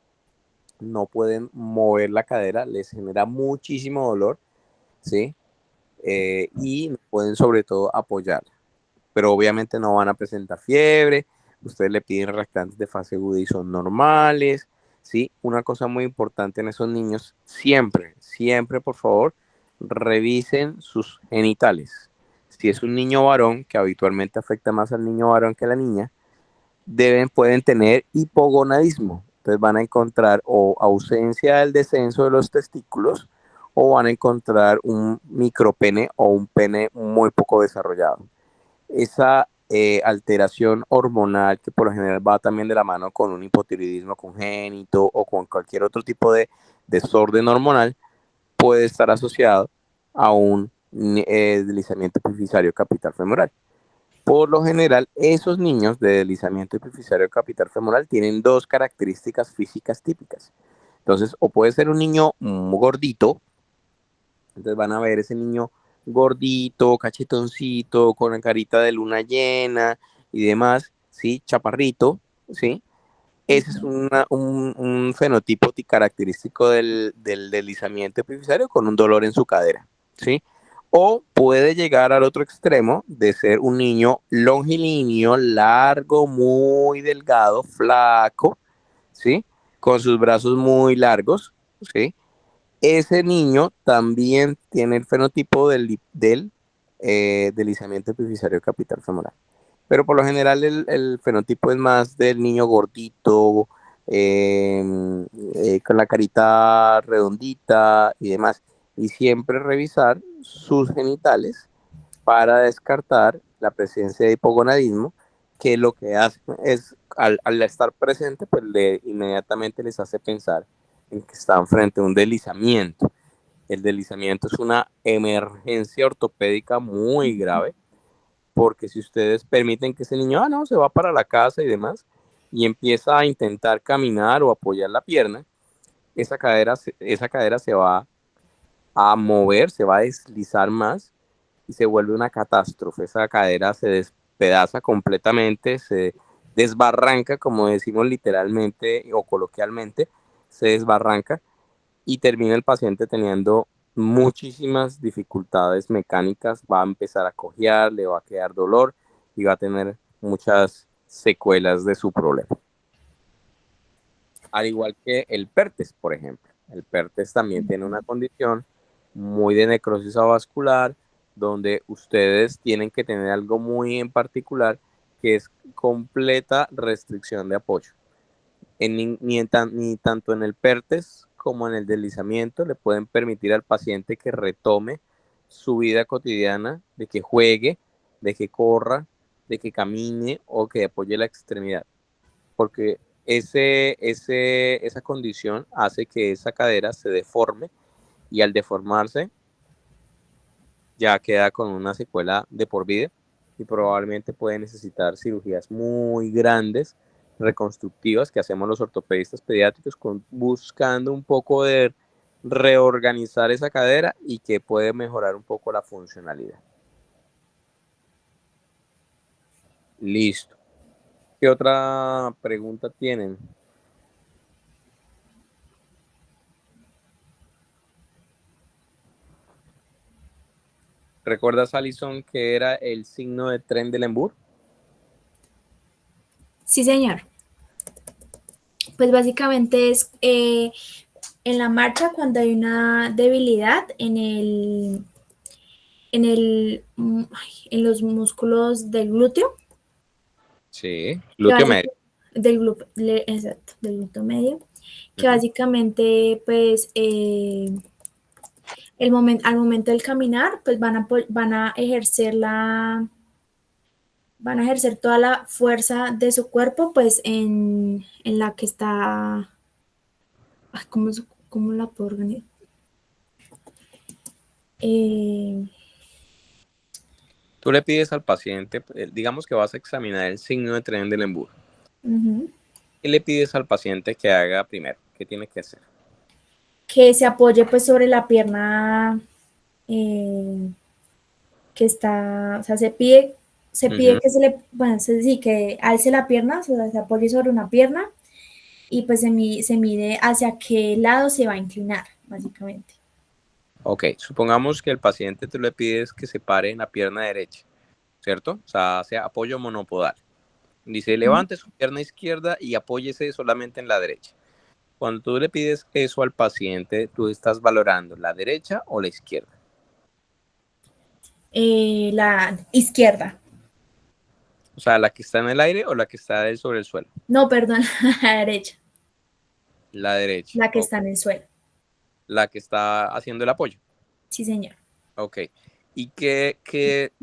Speaker 2: no pueden mover la cadera, les genera muchísimo dolor, ¿sí? Y no pueden sobre todo apoyar. Pero obviamente no van a presentar fiebre, ustedes le piden reactantes de fase aguda y son normales, ¿sí? Una cosa muy importante en esos niños, siempre, siempre, por favor, revisen sus genitales. Si es un niño varón, que habitualmente afecta más al niño varón que a la niña, pueden tener hipogonadismo. Entonces van a encontrar o ausencia del descenso de los testículos o van a encontrar un micropene o un pene muy poco desarrollado. Esa alteración hormonal que por lo general va también de la mano con un hipotiroidismo congénito o con cualquier otro tipo de desorden hormonal puede estar asociado a un deslizamiento epifisario capital femoral. Por lo general, esos niños de deslizamiento epifisario capital femoral tienen dos características físicas típicas. Entonces, o puede ser un niño gordito, entonces van a ver ese niño gordito, cachetoncito, con la carita de luna llena y demás, ¿sí? Chaparrito, ¿sí? Ese es
Speaker 1: Ujú.
Speaker 2: un fenotipo característico del deslizamiento epifisario con un dolor en su cadera, ¿sí? O puede llegar al otro extremo de ser un niño longilíneo, largo, muy delgado, flaco, ¿sí? Con sus brazos muy largos, ¿sí? Ese niño también tiene el fenotipo del deslizamiento epifisario capital femoral. Pero por lo general el fenotipo es más del niño gordito, eh, con la carita redondita y demás. Y siempre revisar sus genitales para descartar la presencia de hipogonadismo, que lo que hace es, al estar presente, pues inmediatamente les hace pensar en que están frente a un deslizamiento. El deslizamiento es una emergencia ortopédica muy grave, porque si ustedes permiten que ese niño, no, se va para la casa y demás, y empieza a intentar caminar o apoyar la pierna, esa cadera se va a mover, se va a deslizar más y se vuelve una catástrofe. Esa cadera se despedaza completamente, se desbarranca, como decimos literalmente o coloquialmente, se desbarranca y termina el paciente teniendo muchísimas dificultades mecánicas, va a empezar a cojear, le va a quedar dolor y va a tener muchas secuelas de su problema. Al igual que el PERTES, por ejemplo. El PERTES también tiene una condición muy de necrosis avascular, donde ustedes tienen que tener algo muy en particular, que es completa restricción de apoyo. Ni tanto en el PERTES como en el deslizamiento le pueden permitir al paciente que retome su vida cotidiana, de que juegue, de que corra, de que camine o que apoye la extremidad, porque esa condición hace que esa cadera se deforme y al deformarse ya queda con una secuela de por vida y probablemente puede necesitar cirugías muy grandes, reconstructivas, que hacemos los ortopedistas pediátricos buscando un poco de reorganizar esa cadera y que puede mejorar un poco la funcionalidad. Listo. ¿Qué otra pregunta tienen? ¿Recuerdas, Alison, que era el signo de Trendelenburg?
Speaker 1: Sí, señor. Pues básicamente es en la marcha cuando hay una debilidad en los músculos del glúteo,
Speaker 2: Sí,
Speaker 1: que
Speaker 2: glúteo medio.
Speaker 1: exacto, del glúteo medio, que
Speaker 2: Ujú.
Speaker 1: básicamente pues al momento del caminar pues van a ejercer toda la fuerza de su cuerpo pues en la que está, ay, ¿cómo la puedo organizar? Eh,
Speaker 2: Tú le pides al paciente, digamos que vas a examinar el signo de Trendelenburg.
Speaker 1: Ujú.
Speaker 2: ¿Qué le pides al paciente que haga primero? ¿Qué tiene que hacer?
Speaker 1: Que se apoye pues sobre la pierna eh, que está, o sea, se pide
Speaker 2: Ujú.
Speaker 1: que bueno, sí, que alce la pierna, o sea, se apoye sobre una pierna y pues se mide hacia qué lado se va a inclinar, básicamente.
Speaker 2: Ok, supongamos que el paciente tú le pides que se pare en la pierna derecha, ¿cierto? O sea, hace apoyo monopodal. Dice,
Speaker 1: Ujú.
Speaker 2: levante su pierna izquierda y apóyese solamente en la derecha. Cuando tú le pides eso al paciente, tú estás valorando la derecha o la izquierda.
Speaker 1: La izquierda.
Speaker 2: O sea, la que está en el aire o la que está sobre el suelo.
Speaker 1: No, perdón, la derecha,
Speaker 2: La derecha,
Speaker 1: la que
Speaker 2: ok.
Speaker 1: está en el suelo.
Speaker 2: La que está haciendo el apoyo.
Speaker 1: Sí, señor.
Speaker 2: Ok. ¿Y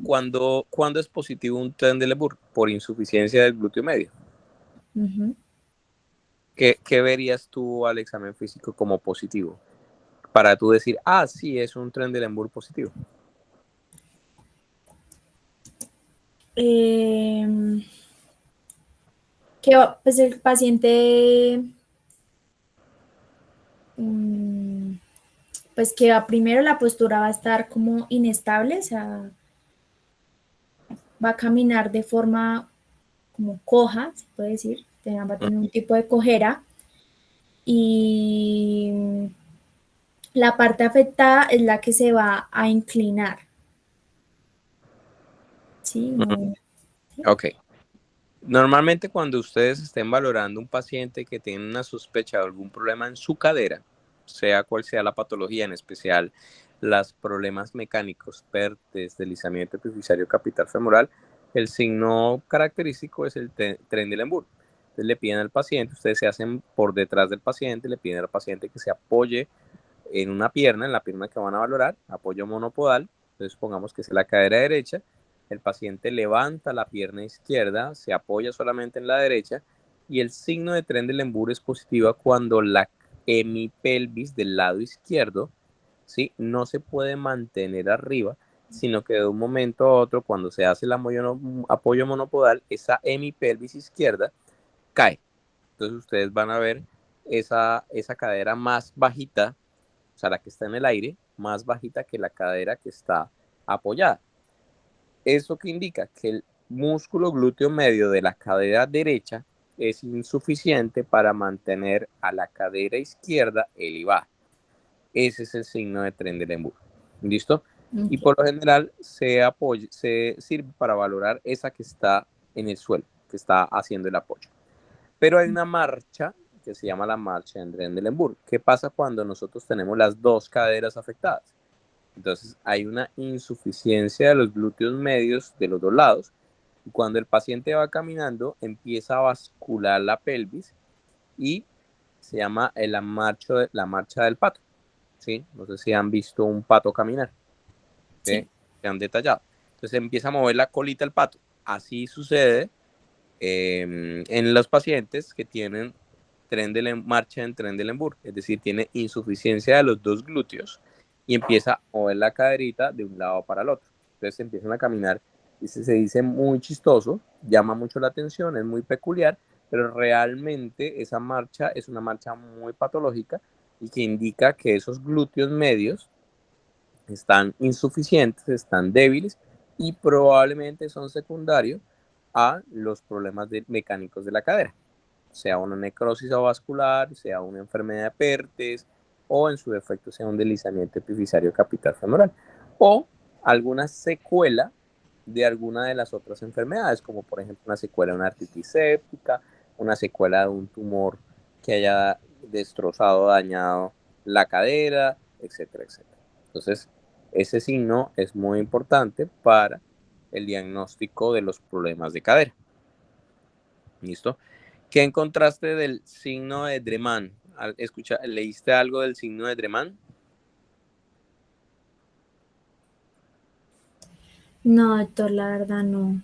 Speaker 2: cuando es positivo un Trendelenburg? Por insuficiencia del glúteo medio.
Speaker 1: Ujú.
Speaker 2: ¿Qué verías tú al examen físico como positivo? Para tú decir, ah, sí, es un Trendelenburg positivo.
Speaker 1: Eh, que pues el paciente pues que primero la postura va a estar como inestable, o sea, va a caminar de forma como coja, se puede decir, va a tener un tipo de cojera y la parte afectada es la que se va a inclinar, ¿sí? No, ¿sí?
Speaker 2: Ok. Normalmente cuando ustedes estén valorando un paciente que tiene una sospecha de algún problema en su cadera, sea cual sea la patología, en especial los problemas mecánicos, PERTES, deslizamiento epifisiario capital femoral, el signo característico es el Trendelenburg. Entonces le piden al paciente, ustedes se hacen por detrás del paciente, le piden al paciente que se apoye en una pierna, en la pierna que van a valorar, apoyo monopodal. Entonces pongamos que es la cadera derecha, el paciente levanta la pierna izquierda, se apoya solamente en la derecha y el signo de Trendelenburg es positiva cuando la hemipelvis del lado izquierdo, ¿sí?, no se puede mantener arriba, sino que de un momento a otro, cuando se hace el apoyo monopodal, esa hemipelvis izquierda cae. Entonces ustedes van a ver esa cadera más bajita, o sea, la que está en el aire, más bajita que la cadera que está apoyada. ¿Eso que indica? Que el músculo glúteo medio de la cadera derecha es insuficiente para mantener a la cadera izquierda elevada. Ese es el signo de Trendelenburg. ¿Listo? Y
Speaker 1: Okay.
Speaker 2: por lo general se sirve para valorar esa que está en el suelo, que está haciendo el apoyo. Pero hay una marcha que se llama la marcha de Trendelenburg. ¿Qué pasa cuando nosotros tenemos las dos caderas afectadas? Entonces hay una insuficiencia de los glúteos medios de los dos lados y cuando el paciente va caminando empieza a bascular la pelvis y se llama la marcha del pato. ¿Sí? No sé si han visto un pato caminar, ¿sí?
Speaker 1: Sí.
Speaker 2: Se han detallado. Entonces empieza a mover la colita el pato. Así sucede en los pacientes que tienen marcha en Trendelenburg, es decir, tiene insuficiencia de los dos glúteos y empieza a mover la caderita de un lado para el otro. Entonces empiezan a caminar y se dice muy chistoso, llama mucho la atención, es muy peculiar, pero realmente esa marcha es una marcha muy patológica y que indica que esos glúteos medios están insuficientes, están débiles y probablemente son secundarios a los problemas mecánicos de la cadera, sea una necrosis vascular, sea una enfermedad de Pertes o en su defecto sea un deslizamiento epifisario capital femoral o alguna secuela de alguna de las otras enfermedades, como por ejemplo una secuela de una artritis séptica, una secuela de un tumor que haya destrozado, dañado la cadera, etcétera, etcétera. Entonces, ese signo es muy importante para el diagnóstico de los problemas de cadera. ¿Listo? ¿Qué encontraste del signo de Dreman? ¿Leíste algo del signo de Dreman?
Speaker 1: No, doctor, la verdad no.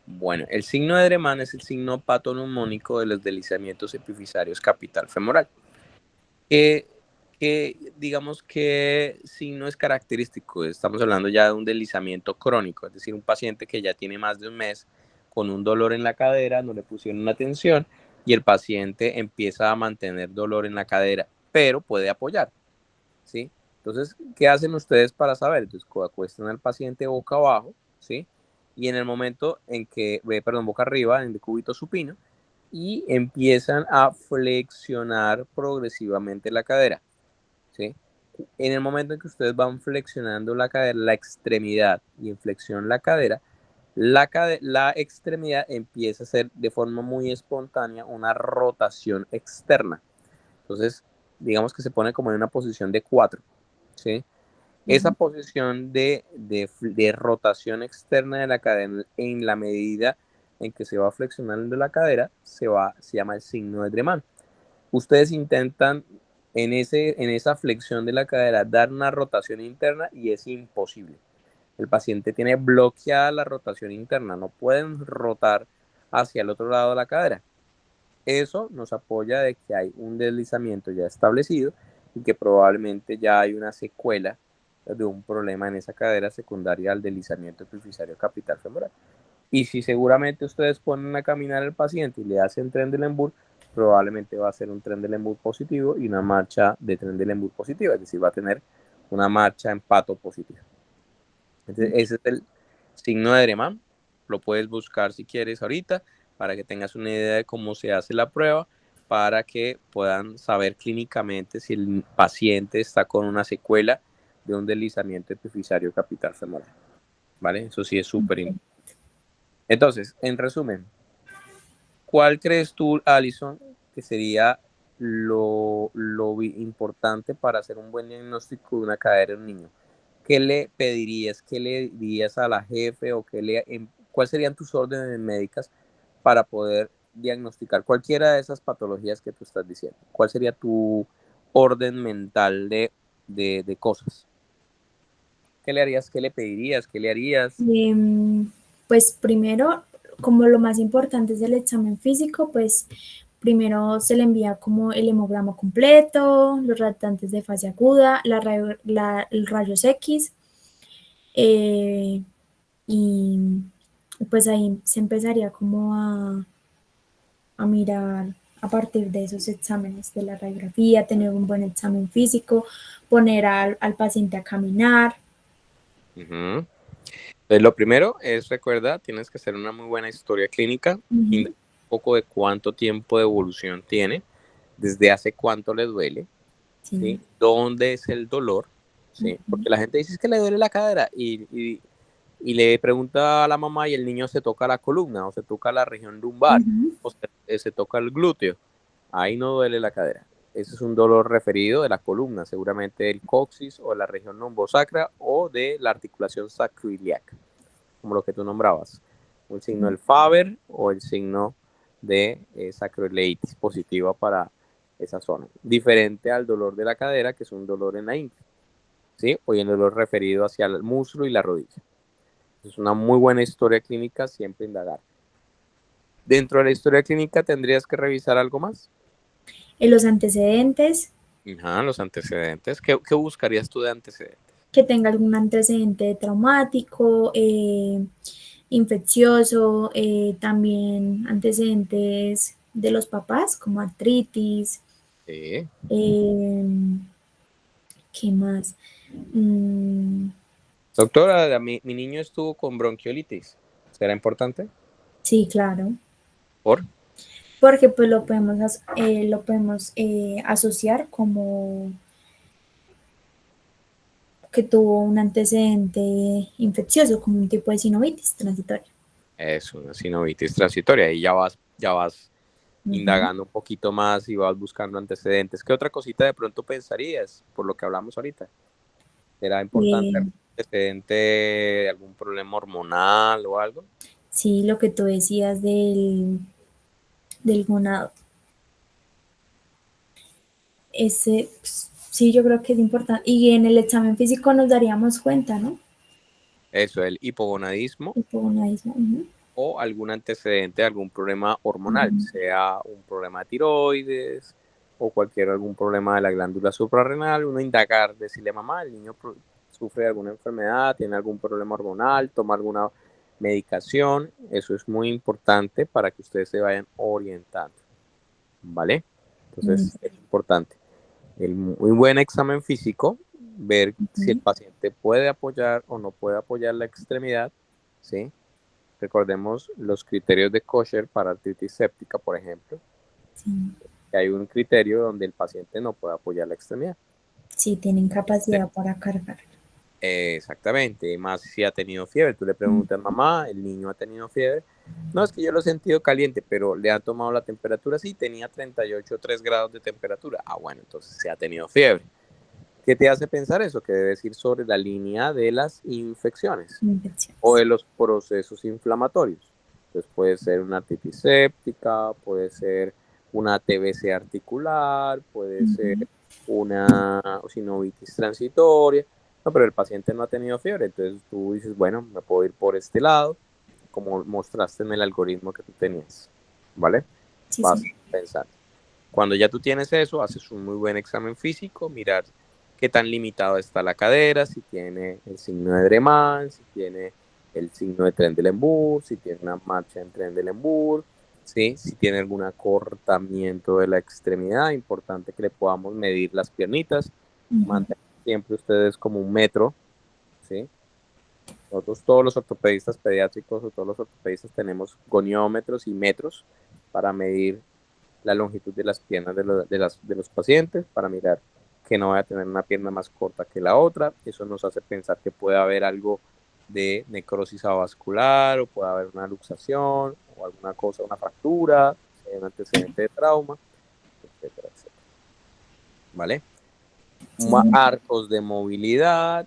Speaker 2: Bueno, el signo de Dreman es el signo patoneumónico de los deslizamientos epifisarios capital femoral. Digamos que signo es característico, estamos hablando ya de un deslizamiento crónico, es decir, un paciente que ya tiene más de un mes con un dolor en la cadera, no le pusieron atención y el paciente empieza a mantener dolor en la cadera, pero puede apoyar, ¿sí? Entonces, ¿qué hacen ustedes para saber? Entonces, acuestan al paciente boca abajo, ¿sí? Y en el momento en que, boca arriba, en el cúbito supino, y empiezan a flexionar progresivamente la cadera, ¿sí? En el momento en que ustedes van flexionando la cadera, la extremidad y en flexión la extremidad empieza a hacer de forma muy espontánea una rotación externa. Entonces, digamos que se pone como en una posición de 4, ¿sí? Esa
Speaker 1: Ujú.
Speaker 2: posición de rotación externa de la cadera en la medida en que se va flexionando la cadera se llama el signo de Dreman. Ustedes intentan en esa flexión de la cadera dar una rotación interna y es imposible. El paciente tiene bloqueada la rotación interna, no pueden rotar hacia el otro lado de la cadera. Eso nos apoya de que hay un deslizamiento ya establecido y que probablemente ya hay una secuela de un problema en esa cadera secundaria al deslizamiento epifisario capital femoral. Y si seguramente ustedes ponen a caminar al paciente y le hacen Trendelenburg, probablemente va a ser un Trendelenburg positivo y una marcha de Trendelenburg positiva, es decir, va a tener una marcha en pato positiva. Entonces, ese es el signo de Dremann. Lo puedes buscar si quieres ahorita para que tengas una idea de cómo se hace la prueba, para que puedan saber clínicamente si el paciente está con una secuela de un deslizamiento epifisario capital femoral. ¿Vale? Eso sí es súper importante. Entonces, en resumen, ¿cuál crees tú, Alison, que sería lo importante para hacer un buen diagnóstico de una cadera en un niño? ¿Qué le pedirías? ¿Qué le dirías a la jefe? ¿O cuáles serían tus órdenes médicas para poder diagnosticar cualquiera de esas patologías que tú estás diciendo? ¿Cuál sería tu orden mental de cosas? ¿Qué le harías? ¿Qué le pedirías? ¿Qué le harías?
Speaker 1: Pues primero, como lo más importante es el examen físico, pues primero se le envía como el hemograma completo, los reactantes de fase aguda, el rayos X, eh, y pues ahí se empezaría como a mirar a partir de esos exámenes de la radiografía, tener un buen examen físico, poner al paciente a caminar.
Speaker 2: Uh-huh. Entonces, lo primero es, recuerda, tienes que hacer una muy buena historia clínica, un poco de cuánto tiempo de evolución tiene, desde hace cuánto le duele, ¿sí? ¿Dónde es el dolor? ¿Sí? Porque la gente dice es que le duele la cadera y le pregunta a la mamá y el niño se toca la columna o se toca la región lumbar o se toca el glúteo. Ahí no duele la cadera. Ese es un dolor referido de la columna, seguramente del coxis o la región lumbosacra o de la articulación sacroiliaca, como lo que tú nombrabas. Un signo del Faber o el signo de sacroileitis positiva para esa zona. Diferente al dolor de la cadera, que es un dolor en la ingle, ¿sí? O el dolor referido hacia el muslo y la rodilla. Es una muy buena historia clínica, siempre indagar. Dentro de la historia clínica tendrías que revisar algo más.
Speaker 1: En los antecedentes.
Speaker 2: Ajá, los antecedentes. ¿Qué buscarías tú de antecedentes?
Speaker 1: Que tenga algún antecedente traumático, infeccioso, también antecedentes de los papás, como artritis.
Speaker 2: Sí.
Speaker 1: ¿Qué más?
Speaker 2: Doctora, mi niño estuvo con bronquiolitis. ¿Será importante?
Speaker 1: Sí, claro.
Speaker 2: ¿Por?
Speaker 1: Porque pues lo podemos asociar como que tuvo un antecedente infeccioso, como un tipo de sinovitis transitoria.
Speaker 2: Es una sinovitis transitoria y ya vas indagando un poquito más y vas buscando antecedentes. ¿Qué otra cosita de pronto pensarías por lo que hablamos ahorita? ¿Será importante algún antecedente de algún problema hormonal o algo?
Speaker 1: Sí, lo que tú decías del gonado. Ese, pues, sí, yo creo que es importante. Y en el examen físico nos daríamos cuenta, ¿no?
Speaker 2: Eso, el hipogonadismo
Speaker 1: Hipogonadismo.
Speaker 2: o algún antecedente de algún problema hormonal, sea un problema de tiroides o algún problema de la glándula suprarrenal. Uno indagar, decirle a mamá, el niño sufre de alguna enfermedad, tiene algún problema hormonal, toma alguna medicación. Eso es muy importante para que ustedes se vayan orientando, ¿vale? Entonces es importante. El muy buen examen físico, ver si el paciente puede apoyar o no puede apoyar la extremidad, ¿sí? Recordemos los criterios de Kosher para artritis séptica, por ejemplo.
Speaker 1: Sí.
Speaker 2: Hay un criterio donde el paciente no puede apoyar la extremidad.
Speaker 1: Sí, tienen capacidad para cargar.
Speaker 2: Exactamente, más si ha tenido fiebre. Tú le preguntas, mamá, el niño ha tenido fiebre. No, es que yo lo he sentido caliente, pero le ha tomado la temperatura. Sí, tenía 38,3 grados de temperatura. Ah, bueno, entonces se ha tenido fiebre. ¿Qué te hace pensar eso? Que debes ir sobre la línea de las infecciones o de los procesos inflamatorios. Entonces puede ser una artritis séptica, puede ser una TBC articular, puede ser una sinovitis transitoria. No, pero el paciente no ha tenido fiebre, entonces tú dices, bueno, me puedo ir por este lado, como mostraste en el algoritmo que tú tenías, ¿vale?
Speaker 1: Sí,
Speaker 2: Vas
Speaker 1: sí.
Speaker 2: pensando. Cuando ya tú tienes eso, haces un muy buen examen físico, mirar qué tan limitado está la cadera, si tiene el signo de Dremann, si tiene el signo de Trendelenburg, si tiene una marcha en Trendelenburg, ¿sí? Si tiene algún acortamiento de la extremidad, importante que le podamos medir las piernitas, mantener siempre ustedes como 1 metro, ¿sí? Nosotros todos los ortopedistas pediátricos o todos los ortopedistas tenemos goniómetros y metros para medir la longitud de las piernas de los pacientes, para mirar que no vaya a tener una pierna más corta que la otra. Eso nos hace pensar que puede haber algo de necrosis avascular o puede haber una luxación o alguna cosa, una fractura, un antecedente de trauma, etcétera, etcétera. ¿Vale?
Speaker 1: Sí,
Speaker 2: Arcos de movilidad.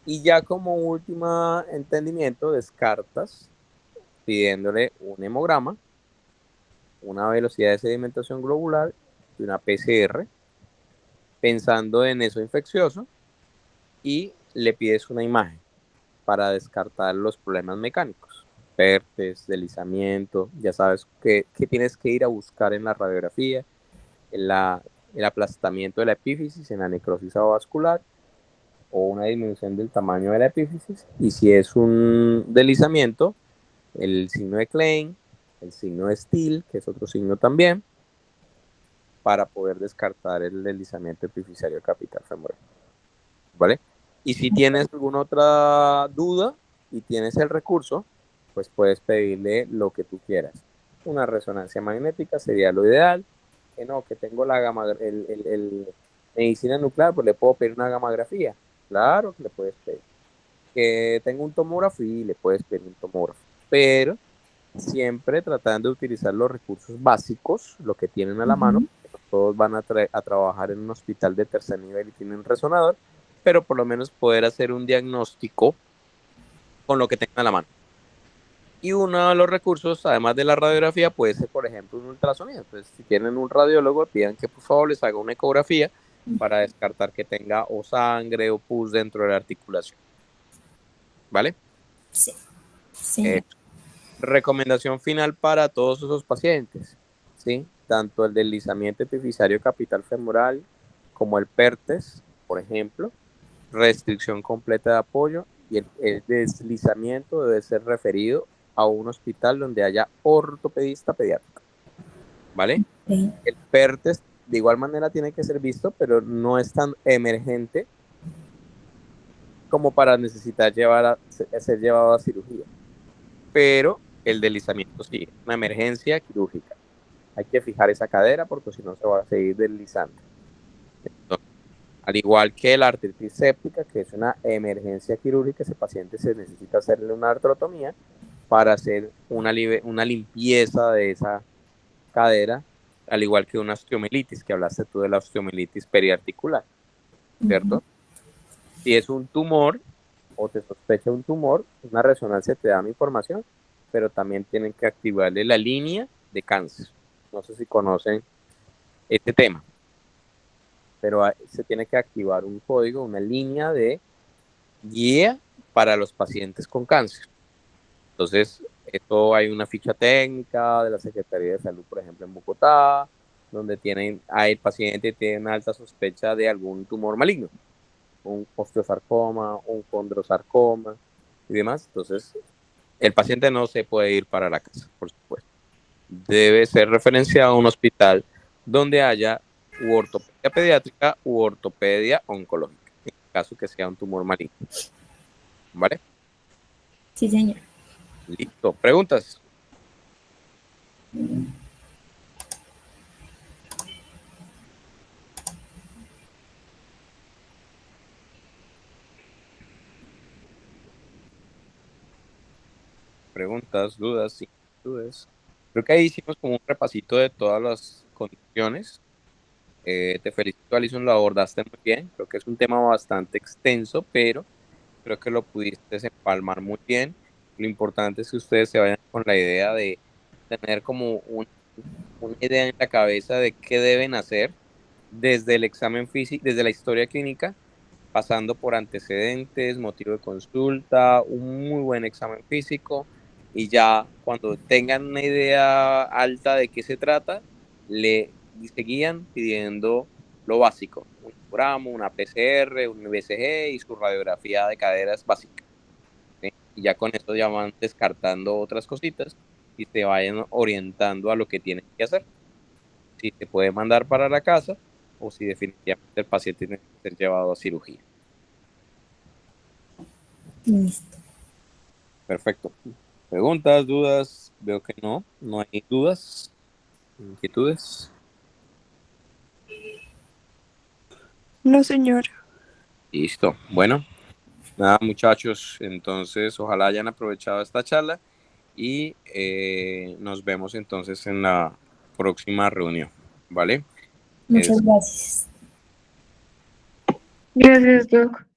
Speaker 2: Y ya como último entendimiento, descartas pidiéndole un hemograma, una velocidad de sedimentación globular y una PCR, pensando en eso infeccioso, y le pides una imagen para descartar los problemas mecánicos, PERTES, deslizamiento, ya sabes que tienes que ir a buscar en la radiografía, el aplastamiento de la epífisis en la necrosis avascular o una disminución del tamaño de la epífisis, y si es un deslizamiento, el signo de Klein, el signo de Steele, que es otro signo también, para poder descartar el deslizamiento epifisario capital femoral. ¿Vale? Y si tienes alguna otra duda y tienes el recurso, pues puedes pedirle lo que tú quieras. Una resonancia magnética sería lo ideal. Que no, que tengo la medicina nuclear, pues le puedo pedir una gamografía. Claro que le puedes pedir. Que tengo un tomógrafo y le puedes pedir un tomógrafo. Pero siempre tratando de utilizar los recursos básicos, lo que tienen a la mano. Todos van a trabajar en un hospital de tercer nivel y tienen resonador, pero por lo menos poder hacer un diagnóstico con lo que tengan a la mano. Y uno de los recursos, además de la radiografía, puede ser, por ejemplo, un ultrasonido. Entonces, si tienen un radiólogo, pidan que por favor les haga una ecografía para descartar que tenga o sangre o pus dentro de la articulación. ¿Vale?
Speaker 1: sí, señor.
Speaker 2: Recomendación final para todos esos pacientes, ¿sí? Tanto el deslizamiento epifisario capital femoral como el PERTES, por ejemplo, restricción completa de apoyo, y el deslizamiento debe ser referido a un hospital donde haya ortopedista pediátrico, ¿vale?
Speaker 1: Okay.
Speaker 2: El PERTES de igual manera tiene que ser visto, pero no es tan emergente como para necesitar ser llevado a cirugía. Pero el deslizamiento sí, es una emergencia quirúrgica. Hay que fijar esa cadera porque si no se va a seguir deslizando. Entonces, al igual que la artritis séptica, que es una emergencia quirúrgica, ese paciente se necesita hacerle una artrotomía para hacer una limpieza de esa cadera, al igual que una osteomielitis, que hablaste tú de la osteomielitis periarticular, ¿cierto? Si es un tumor o te sospecha un tumor, una resonancia te da una información, pero también tienen que activarle la línea de cáncer. No sé si conocen este tema, pero se tiene que activar un código, una línea de guía para los pacientes con cáncer. Entonces, esto hay una ficha técnica de la Secretaría de Salud, por ejemplo, en Bogotá, donde el paciente tiene una alta sospecha de algún tumor maligno, un osteosarcoma, un condrosarcoma y demás. Entonces, el paciente no se puede ir para la casa, por supuesto. Debe ser referenciado a un hospital donde haya u ortopedia pediátrica u ortopedia oncológica, en caso que sea un tumor maligno. ¿Vale?
Speaker 1: Sí, señor.
Speaker 2: Listo. ¿Preguntas? Preguntas, dudas, inquietudes. Creo que ahí hicimos como un repasito de todas las condiciones. Te felicito, Alison, lo abordaste muy bien. Creo que es un tema bastante extenso, pero creo que lo pudiste empalmar muy bien. Lo importante es que ustedes se vayan con la idea de tener como una idea en la cabeza de qué deben hacer desde el examen físico, desde la historia clínica, pasando por antecedentes, motivo de consulta, un muy buen examen físico, y ya cuando tengan una idea alta de qué se trata, le seguían pidiendo lo básico, un gramo, una PCR, un BCG y su radiografía de caderas básica, ¿sí? Y ya con eso ya van descartando otras cositas y te vayan orientando a lo que tienen que hacer. Si te puede mandar para la casa o si definitivamente el paciente tiene que ser llevado a cirugía.
Speaker 1: Listo.
Speaker 2: Perfecto. ¿Preguntas, dudas? Veo que no hay dudas, inquietudes.
Speaker 3: No, señor.
Speaker 2: Listo. Bueno, nada, muchachos, entonces ojalá hayan aprovechado esta charla y nos vemos entonces en la próxima reunión, ¿vale?
Speaker 1: Muchas gracias.
Speaker 3: Gracias, Doc.